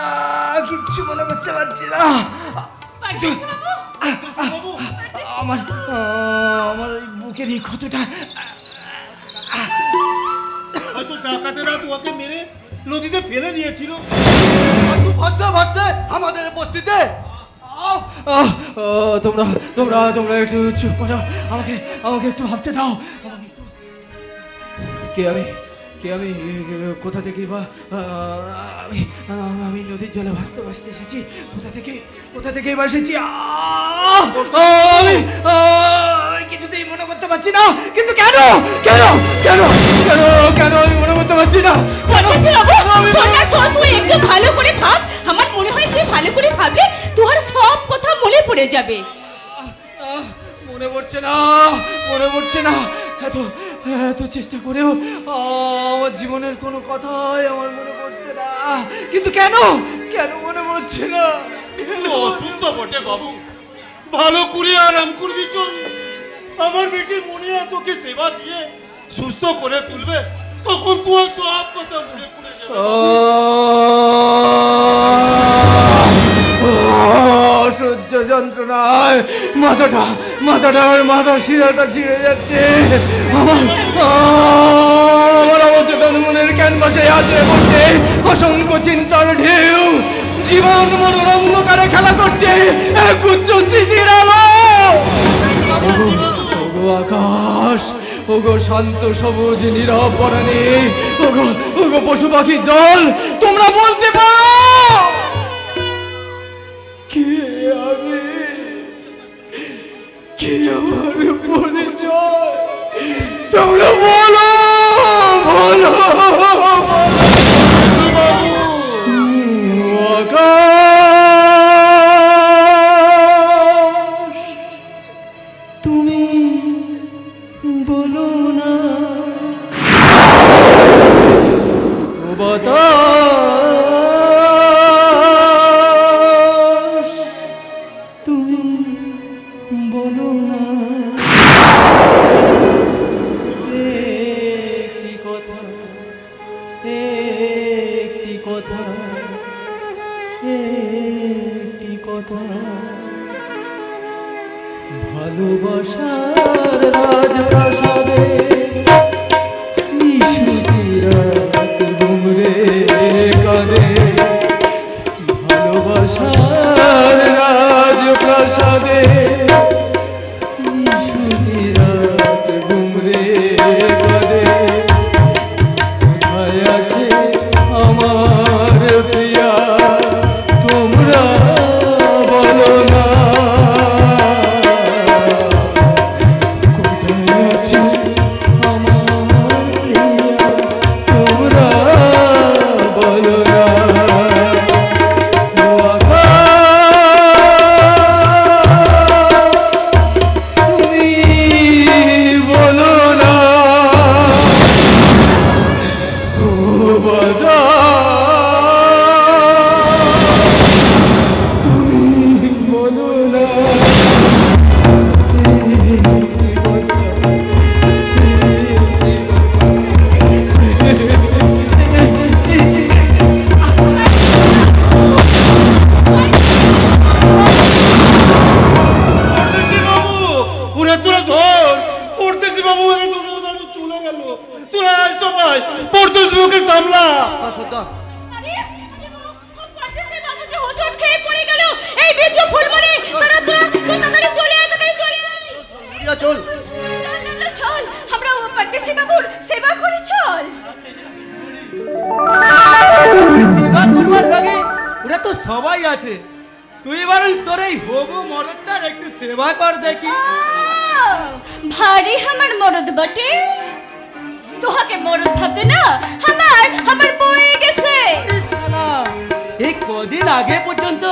আমার বুকের এই ক্ষতটা। হয়তো ডাকাতেরা তোমাকে মেরে নদীতে ফেলে দিয়েছিল। ভাবতে আমাদের বস্তিতে তোমরা একটু চুপ করো, আমাকে একটু ভাবতে দাও। কে আমি কোথা থেকে বা আমি নদীর জলে ভাসতে এসেছি। কোথা থেকে এবার এসেছি আমি কিছুতেই মনে করতে পারছি না। কিন্তু কেন আমি মনে করতে পারছি না? তুই একটু ভালো করে ভাব, আমার মনে হয় তুই ভালো করে ভাবলে তোর সব কথা মনে পড়ে যাবে। মনে পড়ছে না। এত চেষ্টা করেও আমার জীবনের কোনো কথাই আমার মনে পড়ছে না। কিন্তু কেন মনে পড়ছে না? অসুস্থ বটে বাবু, ভালো করে আরাম করবি চল। আমার বেটি মুনিয়া তোকে সেবা দিয়ে সুস্থ করে তুলবে, তখন তোর সব কথা মনে পড়ে যাবে। অসহ্য যন্ত্রণায় মাথার শিরাটা ছিঁড়ে যাচ্ছে। আমার অবচেতন মনের ক্যানভাসে আছড়ে পড়ছে অসংখ্য চিন্তার ঢেউ। জীবন মরণ অন্ধকারে খেলা করছে এক উচ্চ স্মৃতির আলো। ওগো আকাশ, ওগো শান্ত সবুজ নীরব বনানী, ওগো পশু পাখির দল, তোমরা বলতে পারো কে আমার পরিচয়? তোমরা বলো। আকাশ, তুমি বলো না। কথা ভালোবাসার রাজপ্রাসাদে নিশুতি রাত ঘুমরে কাঁদে ভালোবাসার রাজপ্রাসাদে নিশুতি রাত ঘুমরে কাঁদে কোথায় আছে আমার প্রিয়া তোমরা বলো না কোথায় আছে আমার প্রিয়া তোমরা বলো না ও তুমি বলো না ও বাদা তুমি বলো না বাবু ওরে তোরা ধর পড়তেছি বাবু ওরে তোরা চলে গেল তোরা আয় সবাই পড়তেছি ওকে সামলা সর্দার আরে পড়তেছে বাবু যে হোঁচট খেয়ে পড়ে গেল এই বিজু ফুলমণি তোরা তাড়াতাড়ি চলে আয় রিয়া চল চল না চল আমরা পড়তেছি বাবুর সেবা করে চল সেবা করবার লাগে ওরা তো সবাই আছে তুই এবার তোর এই হবু মরদটার একটু সেবা কর দেখি ভারী আমার মরদ বটে তোহাকে মরদ ভাবতে না আমার বয়ে গেছে এই কদিন আগে পর্যন্ত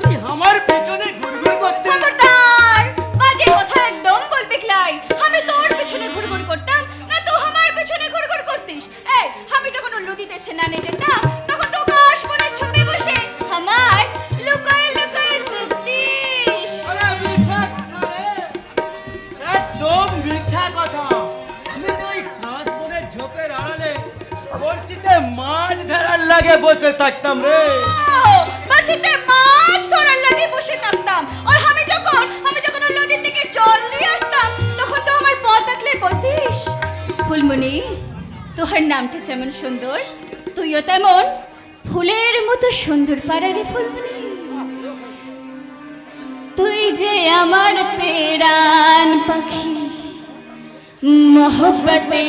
তুই আমার পেছনে ঘুরঘুর করতে খবরদার বাজে কথা একদম বলবি লাই আমি তোর পেছনে ঘুরঘুর করতাম না তুই আমার পেছনে ঘুরঘুর করতিস এই আমি যখন নদীতে স্নানে যেতাম তখন তো কাশ মনে ছবি বসে আমার লুকায় লুকায় দেখতিস আরে মিছা কথা রে একদম মিছা কথা আমি তো ওই খাস মনে ঝোপের আড়ালে বড়শিতে মাছ ধরার লাগে বসে থাকতাম রে বড়শিতে মাছ ধরার লাগে বসে থাকতাম আর আমি যখন নদীর দিকে জল নিয়ে আসতাম তখন তো আমার পথ দেখলে বলতিস ফুলমণি তোর নামটা যেমন সুন্দর তুইও তেমন ফুলের মতো সুন্দর পাড়ারে ফুলমণি তুই যে আমার পেরান পাখি মোহব্বতে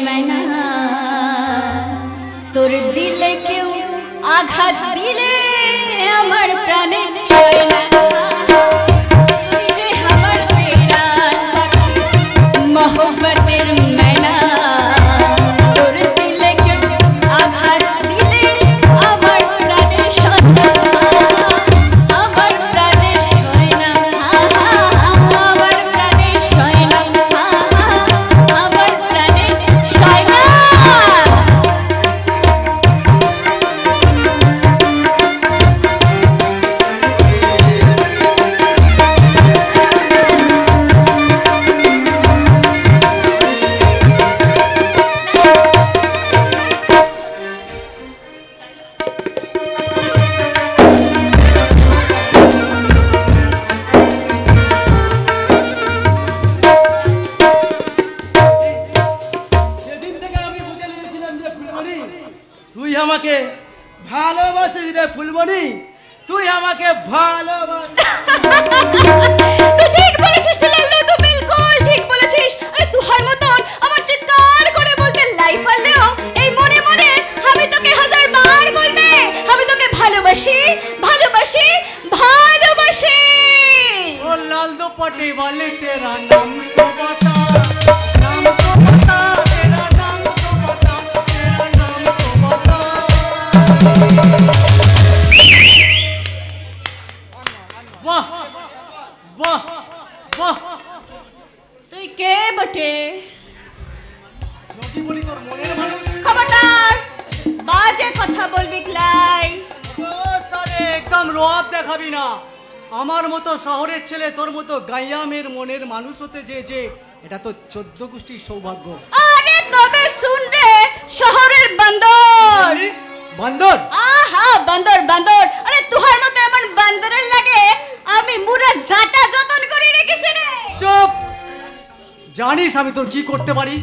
মনা তোর দিলে কেউ আঘাত দিলে আমার প্রাণে সয় না তুই যে আমার পেরান পাখি মোহব্বতের মনা তোর দিলে কেউ আঘাত দিলে আমার প্রাণে সয় না আমার প্রাণে সয় না আমার প্রাণে সয় না আমার প্রাণে সয় না সেদিন থেকে আমি বুঝে নিয়েছিলাম যে ফুলমণি তুই আমাকে ভালোবাসিস রে ফুলমণি তুই আমাকে ভালোবাসিস তুই ঠিক বলেছিস লাল্লু তুই বিলকুল ঠিক বলেছিস আরে তুহার মতন আমার চিৎকার করে বলতে লাই পারলেও এই মনে মনে আমি তোকে হাজার বার বলবে আমি তোকে ভালোবাসি ভালোবাসি ভালোবাসি ओ लाल दुपट्टे वाले तेरा नाम तो बता नाम तो बता तेरा नाम तो बता तेरा नाम तो बता वाह वाह वाह তুই কে বটে যদি বলি তোর মনের মানুষ খবরদার বাজে কথা বলবি লাই ও সারে একদম রোয়াব দেখাবি না আমার মতো শহরের ছেলে তোর মতো গাইয়ামের মনের মানুষ হতে যে এটা তো 14 গোষ্ঠীর সৌভাগ্য আরে তবে শুন রে শহরের বান্দর বান্দর আহা বান্দর বান্দর আরে তুহার মতো এমন বান্দরের লাগে আমি তোর কি করতে পারি?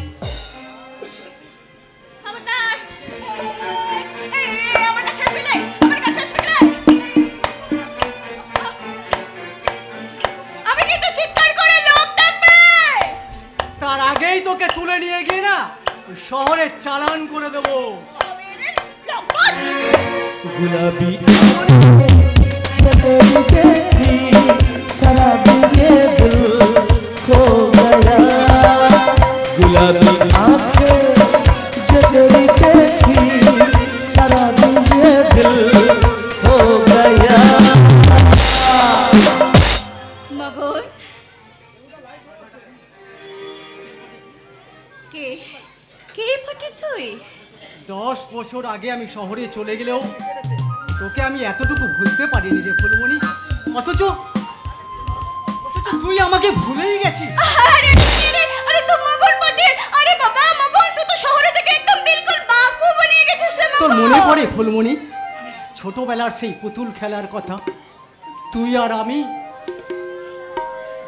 তার আগেই তোকে তুলে নিয়ে গিয়ে না ওই শহরে চালান করে দেবো। गुलाबी गुलाबी आंखें जो तेरी देखी सारा दिन ये दिल हो गया। মগন কে কে ফটে তুই? 10 বছর আগে আমি শহরে চলে গেলেও তোকে আমি এতটুকু ভুলতে পারিনি রে ফুলমণি। অথচ তুই আমাকে ভুলেই গেছিস। আরে আরে তো মগন বটে। আরে বাবা মগন তুই তো শহরে থেকে একদম বিলকুল বাবু বনিয়ে গেছিস রে মগন। তোর মনে পড়ে ফুলমণি ছোটবেলার সেই পুতুল খেলার কথা? তুই আর আমি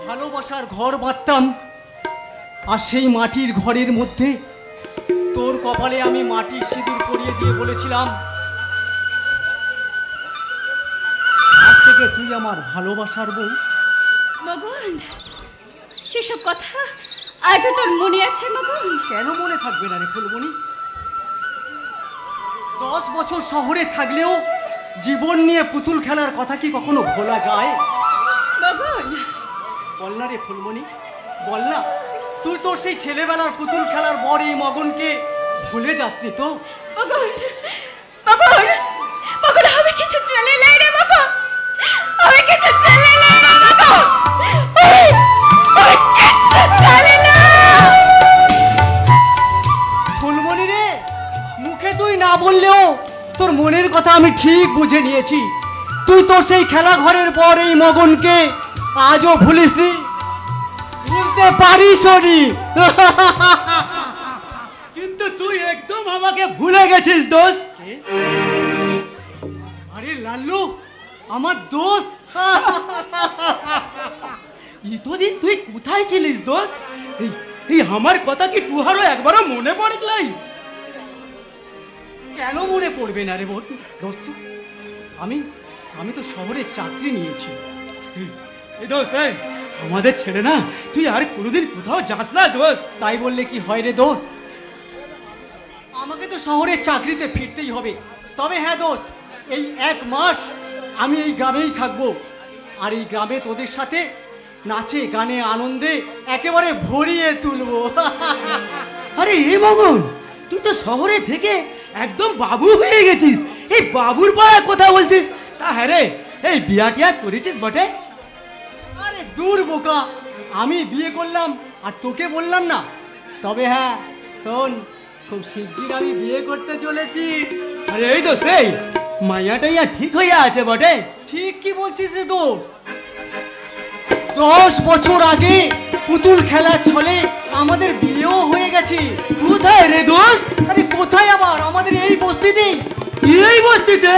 ভালোবাসার ঘর বাঁধতাম, আর সেই মাটির ঘরের মধ্যে তোর কপালে আমি মাটির সিঁদুর পরিয়ে দিয়ে বলেছিলাম আজ থেকে তুই আমার ভালোবাসার বউ। মগন সেসব কথা আজও তোর মনে আছে মগন? কেন মনে থাকবে না রে ফুলমণি? 10 বছর শহরে থাকলেও জীবন নিয়ে পুতুল খেলার কথা কি কখনো ভোলা যায়? মগন বল না রে ফুলমণি, বল না তুই তোর সেই ছেলেবেলার পুতুল খেলার বর এই মগনকে ভুলে যাসনি তো? মগন মগন মগন আমি কিছু চলে লাই রে মগন, আমি কিছু চলে লাই রে মগন, আমি কিছু চলে লাই। ফুলমণি রে মুখে তুই না বললেও তোর মনের কথা আমি ঠিক বুঝে নিয়েছি। তুই তোর সেই খেলা ঘরের পর এই মগনকে আজও ভুলিসনি, ভুলতে পারিসনি। কিন্তু তুই একদম আমাকে ভুলে গেছিস দোস্ত। আরে লাল্লু আমার দোস্ত, এতদিন তুই কোথায় ছিলিস দোস্ত? এই আমার কথা কি তুহারও একবারও মনে পড়ে নাই? কেন মনে পড়বে না রে বোন দোস্ত? আমি তো শহরে চাকরি নিয়েছি। এই দোস্ত আমাদের ছেড়ে না তুই আর কোনোদিন কোথাও যাস না দোস্ত। তাই বললে কি হয় রে দোস্ত? আমাকে তো শহরে চাকরিতে ফিরতেই হবে। তবে হ্যাঁ দোস্ত, এই 1 মাস আমি এই গ্রামেই থাকবো, আর এই গ্রামে তোদের সাথে নাচে গানে আনন্দে একেবারে ভরিয়ে তুলবো। আরে এ মগন তুই তো শহরে থেকে একদম বাবু হয়ে গেছিস। এই বাবুর পাড়ায় কথা বলছিস? তা হ্যাঁ রে, এই বিয়া টিয়া করেছিস বটে? আরে দূর বোকা, আমি বিয়ে করলাম আর তোকে বললাম না। তবে হ্যাঁ শোন, খুব শিগগির আমি বিয়ে করতে চলেছি। আরে এই দোস্ত এই মাইয়াটাইয়া ঠিক হয়ে আছে বটে? ঠিক কি বলছিস রে দোস্ত? 10 বছর আগে পুতুল খেলার ছলে আমাদের বিয়েও হয়ে গেছে। কোথায় রে দোস্ত? আরে কোথায় আবার, আমাদের এই বস্তিতেই। এই বস্তিতে?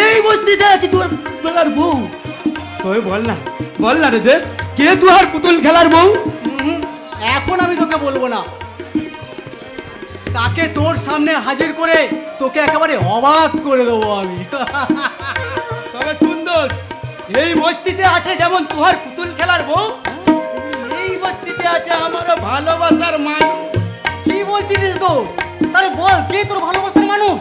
এই বস্তিতে আছি তোর বউ? তুই বল না রে দোস্ত, কে তুহার পুতুল খেলার বউ? এখন আমি তোকে বলবো না, তাকে তোর সামনে হাজির করে তোকে একেবারে অবাক করে দেবো আমি। তবে সুন্দর, এই বস্তিতে আছে যেমন তুহার পুতুল খেলার বউ, এই বস্তিতে আছে আমারও ভালোবাসার মানুষ। কি বলছিস তো? তাহলে বল, কে তোর ভালোবাসার মানুষ?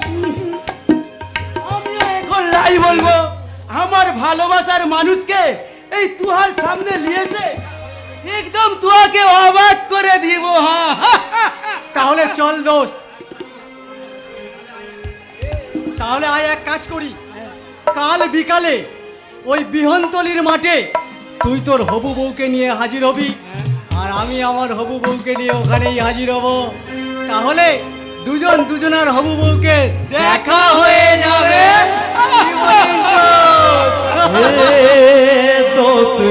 আমি এখন লাই বলবো, আমার ভালোবাসার মানুষকে এই তুহার সামনে নিয়েছে একদম তুহাকে অবাক করে দিব। তাহলে চল দোস্ত, তাহলে আয় এক কাজ করি, কাল বিকালে ওই বিহনতলির মাঠে তুই তোর হবু বউকে নিয়ে হাজির হবি, আর আমি আমার হবু বউকে নিয়ে ওখানেই হাজির হব। তাহলে দুজন দুজনার হবু বউকে দেখা হয়ে যাবে। दोस्ती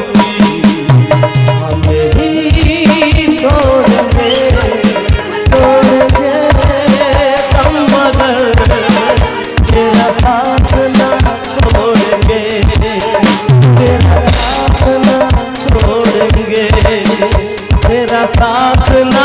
हमें ही तोड़ेंगे हम, मगर तेरा साथ ना छोड़ेंगे, तेरा साथ ना छोड़ेंगे, तेरा साथ ना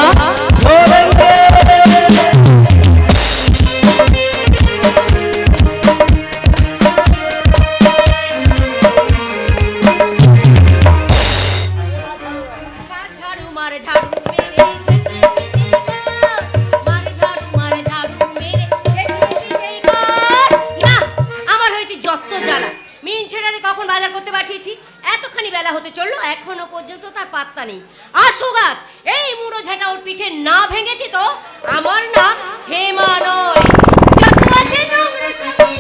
নেই। আসো গাছ, এই মুড়ো ঝাঁটা ওর পিঠে না ভেঙেছি তো আমার নাম হেমা নয়। যত আছে তোমরা সবাই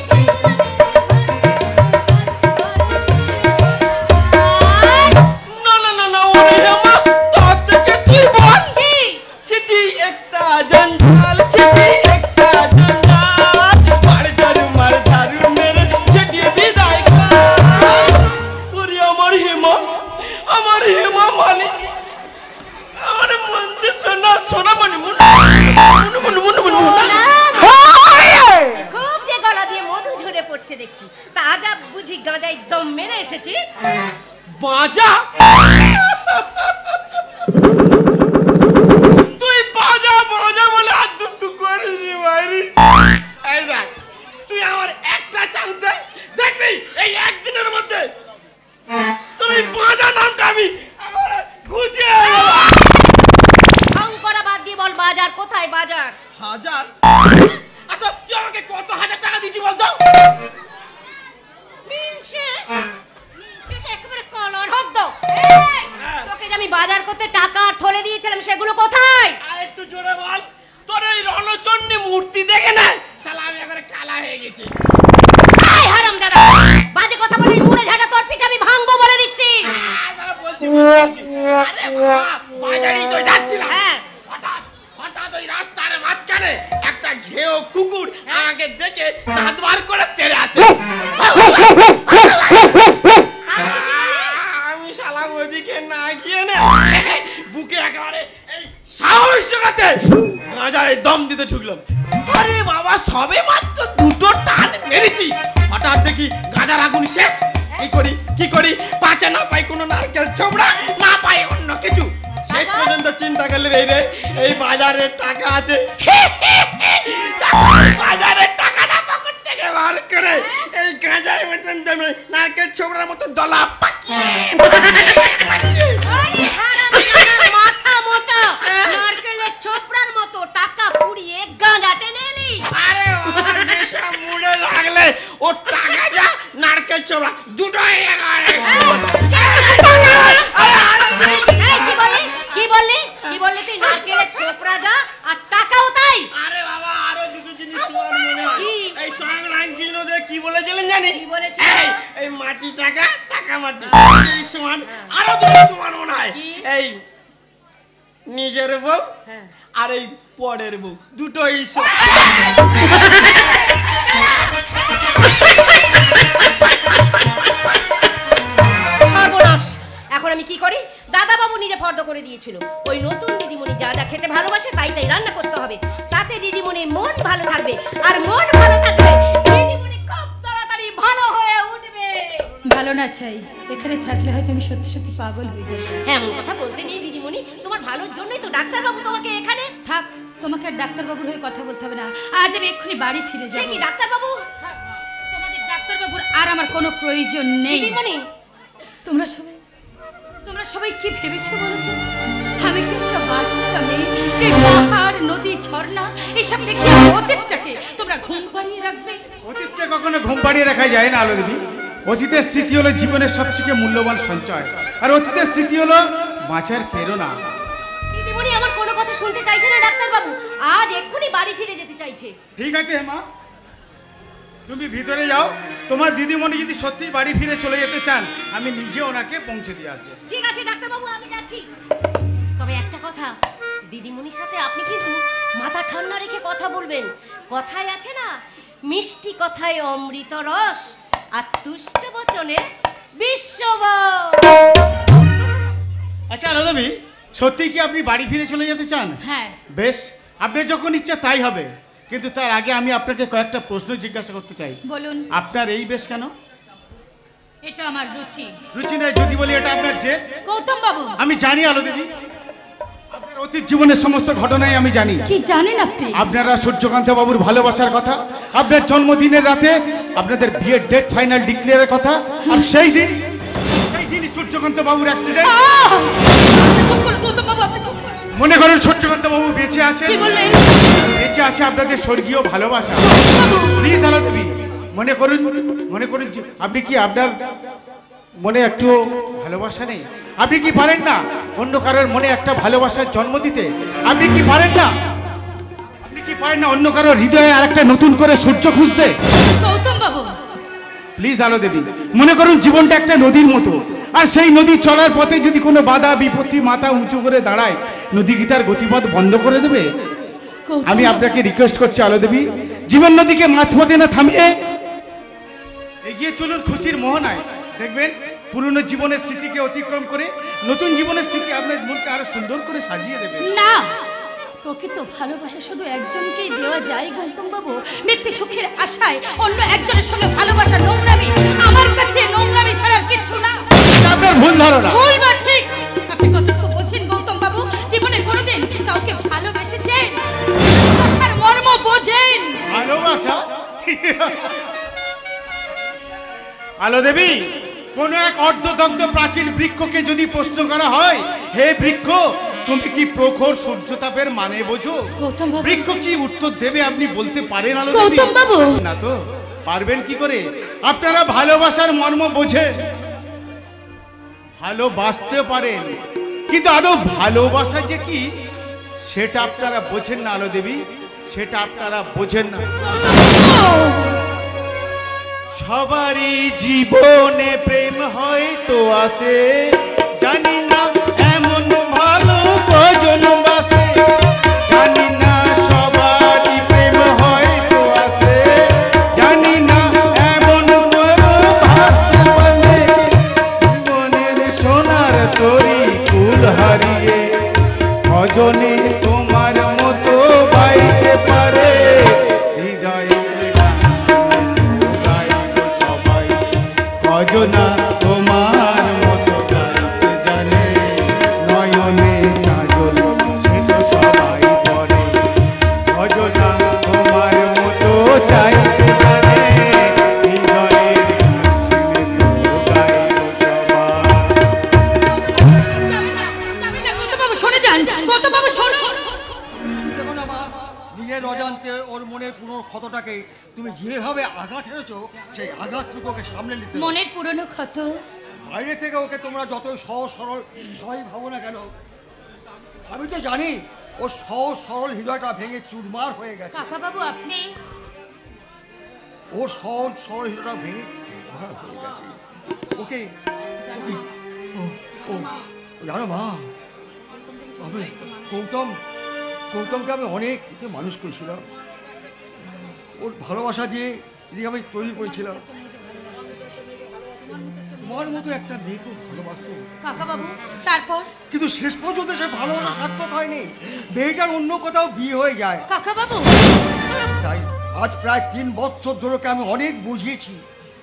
না না না না ওরে হেমা, তোর থেকে কি বল? চিচি একটা জঞ্জাল, চিচি একটা জঞ্জাল, মার ঝাড়ু মেরে ছেটিয়ে বিদায় কর। ওরে আমার হেমা মানে আমার মন দিচ্ছে না, সোনা মনে মনে খুব যে গলা দিয়ে মধু ঝরে পড়ছে দেখছি। তা আজ বুঝি গাঁজায় দম মেরে এসেছিস? বাজা তুই বাজা বাজা বলে আর দুঃখ করিস রে ভাইরি। এই দেখ, তুই আমার একটা চান্স দে, দেখবি এই একদিনের মধ্যে তোর এই বাজা নামটা আমি গুছিয়ে ঢং করা বাদ দিয়ে বল, বাজার কোথায়? বাজার হাজার? আচ্ছা তুই আমাকে কত হাজার টাকা দিয়েছি বলতো? সেটা একেবারে কলার হদ্দ। তোকে যে আমি বাজার করতে টাকা আর থলে দিয়েছিলাম সেগুলো কোথায়? আর একটু জোরে বল। তোর এই রণচণ্ডী মূর্তি দেখে না শালা আমি একেবারে কালা হয়ে গেছি। এই হারামজাদা, বাজে কথা বলে মুড়ে ঝাঁটা তোর পিঠে আমি ভাঙবো বলে দিচ্ছি। বলছি আরে বাজারেই তো যাচ্ছিলাম, হঠাৎ ওই রাস্তার মাঝখানে একটা ঘেও কুকুর আমাকে দেখে দাঁত বার করে তেড়ে আসছে। আমি শালা ওদিকে না গিয়ে না বুকে একেবারে এই সাহস জোগাতে গাঁজায় দম দিতে ঢুকলাম। আরে বাবা, সবে মাত্র দুটো টান মেরেছি, হঠাৎ দেখি গাঁজার আগুন শেষ। কি করি পাচে না পাই কোনো নারকেল ছোবড়া, না পাই অন্য কিছু। শেষ পর্যন্ত চিন্তা করলে এই বাজারের টাকা আছে, বাজারের টাকাটা পকেট থেকে বার করে এই গাঁজার মতন নারকেল ছোবড়ার মতো দলা পাকিয়ে মাথা মোটা নারকেলের ছোবড়ার মতো টাকা পুড়িয়ে গাঁজা টেনে এলি। আরে বাবা, নেশা মুড়ে লাগলে ও টাকা যা নারকেল ছোবড়া দুটোই একেবারে। কি বললি তুই? নারকেলের ছোবড়া যা আর টাকাও তাই? আরে বাবা, আরো দুটো জিনিস তোমার মনে হয়। এই সংগ্রাম দে কি বলেছিলেন জানি? কি বলেছিল? এই মাটি টাকা, টাকা মাটি এই সমান। আরো দুটো সমান মনে হয়, এই নিজের বউ আর এই পরের বউ দুটোই সমান। সর্বনাশ! এখন আমি কি করি? দাদা বাবু নিজে ফর্দ করে দিয়েছিল ওই নতুন দিদিমণি যা যা খেতে ভালোবাসে তাই তাই রান্না করতে হবে, তাতে দিদিমণির মন ভালো থাকবে, আর মন ভালো থাকলে দিদিমণি খুব তাড়াতাড়ি ভালো হয়ে উঠবে। ভালো না চাই, এখানে থাকলে হয়তো আমি সত্যি সত্যি পাগল হয়ে যাবো। এমন কথা বলতে নেই দিদিমণি, তোমার ভালোর জন্যই তো ডাক্তার বাবু তোমাকে এখানে। থাক, তোমাকে আর ডাক্তার বাবুর হয়ে কথা বলতে হবে না, আজ আমি এক্ষুনি বাড়ি ফিরে যাব। সে কি ডাক্তার বাবু? তোমাদের ডাক্তার বাবুর আর আমার কোনো প্রয়োজন নেই। দিদিমণি, তোমরা সবাই কি ভেবেছো বলো তো? আমি কি একটা বাচ্চা মেয়ে যে পাহাড় নদী ঝর্ণা এসব দেখে অতীতটাকে তোমরা ঘুম পাড়িয়ে রাখবে? অতীতকে কখনো ঘুম পাড়িয়ে রাখা যায় না আলো দেবী। অতীতের স্মৃতি হলো জীবনের সবচেয়ে মূল্যবান সঞ্চয়, আর অতীতের স্মৃতি হলো বাঁচার প্রেরণা। দিদিমণি আমার কোনো কথা শুনতে চাইছে না ডাক্তার বাবু, আজ এক্ষুনি বাড়ি ফিরে যেতে চাইছে। ঠিক আছে হেমা, তুমি ভিতরে যাও। তোমার দিদিমণি যদি সত্যিই বাড়ি ফিরে চলে যেতে চান, আমি নিজে ওনাকে পৌঁছে দিয়ে আসবো। ঠিক আছে ডাক্তার বাবু, আমি যাচ্ছি। তবে একটা কথা, দিদিমণির সাথে আপনি কিন্তু মাথা ঠান্ডা রেখে কথা বলবেন। কথায় আছে না, মিষ্টি কথায় অমৃত রস, আর তুষ্ট বচনে বিশ্ববর। আচ্ছা আলো দেবী, সত্যি কি আপনি বাড়ি ফিরে চলে যেতে চান? হ্যাঁ। বেশ, আপনার যখন ইচ্ছা তাই হবে, কিন্তু তার আগে আমি আপনাকে কয়েকটা প্রশ্ন জিজ্ঞাসা করতে চাই। বলুন। আপনার এই বেশ কেন? এটা আমার রুচি। রুচি নয়, যদি বলি এটা আপনার জেদ। গৌতম বাবু, আমি জানি আলো দেবী, আপনার অতীত জীবনের সমস্ত ঘটনাই আমি জানি। কি জানেন আপনি? আপনারা সূর্যকান্ত বাবুর ভালোবাসার কথা, আপনার জন্মদিনের রাতে আপনাদের বিয়ের ডেট ফাইনাল ডিক্লেয়ারের কথা, আর সেই দিন সূর্যকান্ত বাবুর অ্যাক্সিডেন্ট। মনে করেন সূর্যকান্ত বাবু বেঁচে আছেন। বেঁচে আছে আপনাদের স্বর্গীয় ভালোবাসা। প্লিজ আলো দেবী, মনে করুন আপনি কি আপনার মনে একটু ভালোবাসা নেই? আপনি কি পারেন না অন্য কারোর মনে একটা ভালোবাসার জন্ম দিতে? আপনি কি পারেন না অন্য কারোর হৃদয়ে আর একটা নতুন করে সূর্য খুঁজতে? গৌতম বাবু, প্লিজ আলো দেবী, মনে করুন জীবনটা একটা নদীর মতো, আর সেই নদী চলার পথে যদি কোনো বাধা বিপত্তি মাথা উঁচু করে দাঁড়ায়, নদী কি তার গতিপথ বন্ধ করে দেবে? আমি আপনাকে রিকোয়েস্ট করছি আলো দেবী, জীবন নদীকে মাঝপথে না থামিয়ে এগিয়ে চলুন খুশির মোহনায়। দেখবেন পুরনো জীবনের স্মৃতিকে অতিক্রম করে নতুন জীবনের স্মৃতি আপনার মনকে আরো সুন্দর করে সাজিয়ে দেবে। না, প্রকৃত ভালোবাসা শুধু একজনকেই দেওয়া যায় গৌতম বাবু। মৃত্যু সুখের আশায় অন্য একজনের সঙ্গে ভালোবাসা নোংরামি, আমার কাছে নোংরামি ছাড়া কিচ্ছু না। আপনার ভুল ধারণা। ভুল বা ঠিক, আপনি কতটুকু বোঝেন গৌতম বাবু? জীবনে কোনোদিন কাউকে ভালোবেসেছেন? ভালোবাসার মর্ম বোঝেন? ভালোবাসা? আলো দেবী, কোন এক অর্ধদগ্ধ প্রাচীন বৃক্ষকে যদি প্রশ্ন করা হয়, হে বৃক্ষ তুমি কি প্রখর সূর্যতাপের মানে বোঝো? বৃক্ষ কি উত্তর দেবে আপনি বলতে পারেন আলো দেবী? গৌতম বাবু না তো পারবেন কি করে? আপনারা ভালোবাসার মর্ম বোঝেন, ভালোবাসতে পারেন, কিন্তু আদৌ ভালোবাসা যে কি সেটা আপনারা বোঝেন না আলো দেবী, সেটা আপনারা বোঝেন না। সবারই জীবনে প্রেম হয়তো আসে, জানি না এমন ভালো কজন বাসে, জানি না সবারই প্রেম হয়তো আসে, জানি না এমন কোনো ভাসতে পারে জীবনের সোনার তরি কুল হারিয়ে, ভজনে তোমার মতো বাইতে পারে হৃদয়ের ভজনা তোমার মতো গাইতে জানে, নয়নে কাজল সে তো সবাই পড়ে, ভজনা তোমার মতো চাইতে জানে, হৃদয়ের গৌতম বাবু শুনে যান, গৌতম বাবু শুনুন। দেখো না মা, নিজের অজান্তে ওর মনের পুরো ক্ষতটাকে তুমি যেভাবে আঘাত হেরেছো, সেই আঘাতটুকু ওকে সামনে নিতে হবে। মনের পুরনো ক্ষত, বাইরে থেকে ওকে তোমরা যতই সহজ সরল সবাই ভাবো না কেন, আমি তো জানি ও সহজ সরল হৃদয়টা ভেঙে চুরমার হয়ে গেছে। কাকা বাবু আপনি, ও সহজ সরল হৃদয়টা ভেঙে চুরমার হয়ে গেছে। ওকে ওকে ও জানো মা, আমি গৌতমকে আমি অনেক মানুষ করেছিলাম, ওর ভালোবাসা দিয়ে এদিকে আমি তৈরি করেছিলাম। তোমার মতো একটা মেয়েকে ভালোবাসতো কাকা বাবু, তারপর কিন্তু শেষ পর্যন্ত সে ভালোবাসা সার্থক হয়নি, মেয়েটার অন্য কোথাও বিয়ে হয়ে যায়। কাকা বাবু, তাই আজ প্রায় 3 বছর ধরে আমি অনেক বুঝিয়েছি,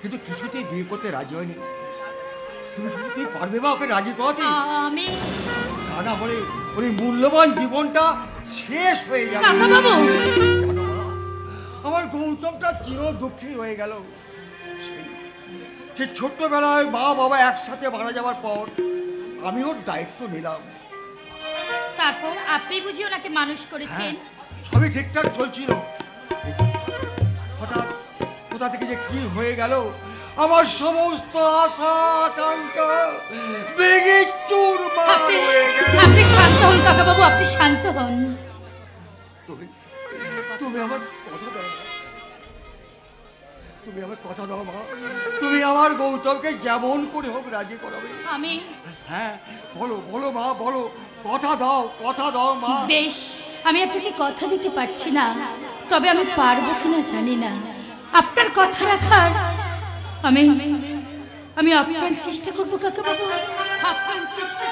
কিন্তু কিছুতেই বিয়ে করতে রাজি হয়নি। তুমি পারবে বা ওকে রাজি করাতে? আমি তা না হলে ওই মূল্যবান জীবনটা শেষ হয়ে যাবে। কাকা বাবু, আমার গৌতমটা চির দুঃখী হয়ে গেল। সেই ছোট্টবেলায় মা বাবা একসাথে মারা যাওয়ার পর আমি ওর দায়িত্ব নিলাম। তারপর আপনি বুঝি ওনাকে মানুষ করেছেন? সবই ঠিকঠাক চলছিল, হঠাৎ কোথা থেকে যে কি হয়ে গেল, আমার সমস্ত আশা আকাঙ্ক্ষা ভেঙে চুরমার হয়ে গেল। আপনি শান্ত হন কাকা বাবু, আপনি শান্ত হন। তুমি আমার কথা দাও, তুমি আমার কথা দাও মা, তুমি আমার গৌতমকে যেমন করে হোক রাজি করাবে। আমি হ্যাঁ বলো বলো মা, বলো, কথা দাও মা। বেশ, আমি আপনাকে কথা দিতে পারছি না, তবে আমি পারবো কিনা জানি না। আপনার কথা রাখার আমি আপ্রাণ চেষ্টা করবো কাকা বাবু, আপ্রাণ চেষ্টা।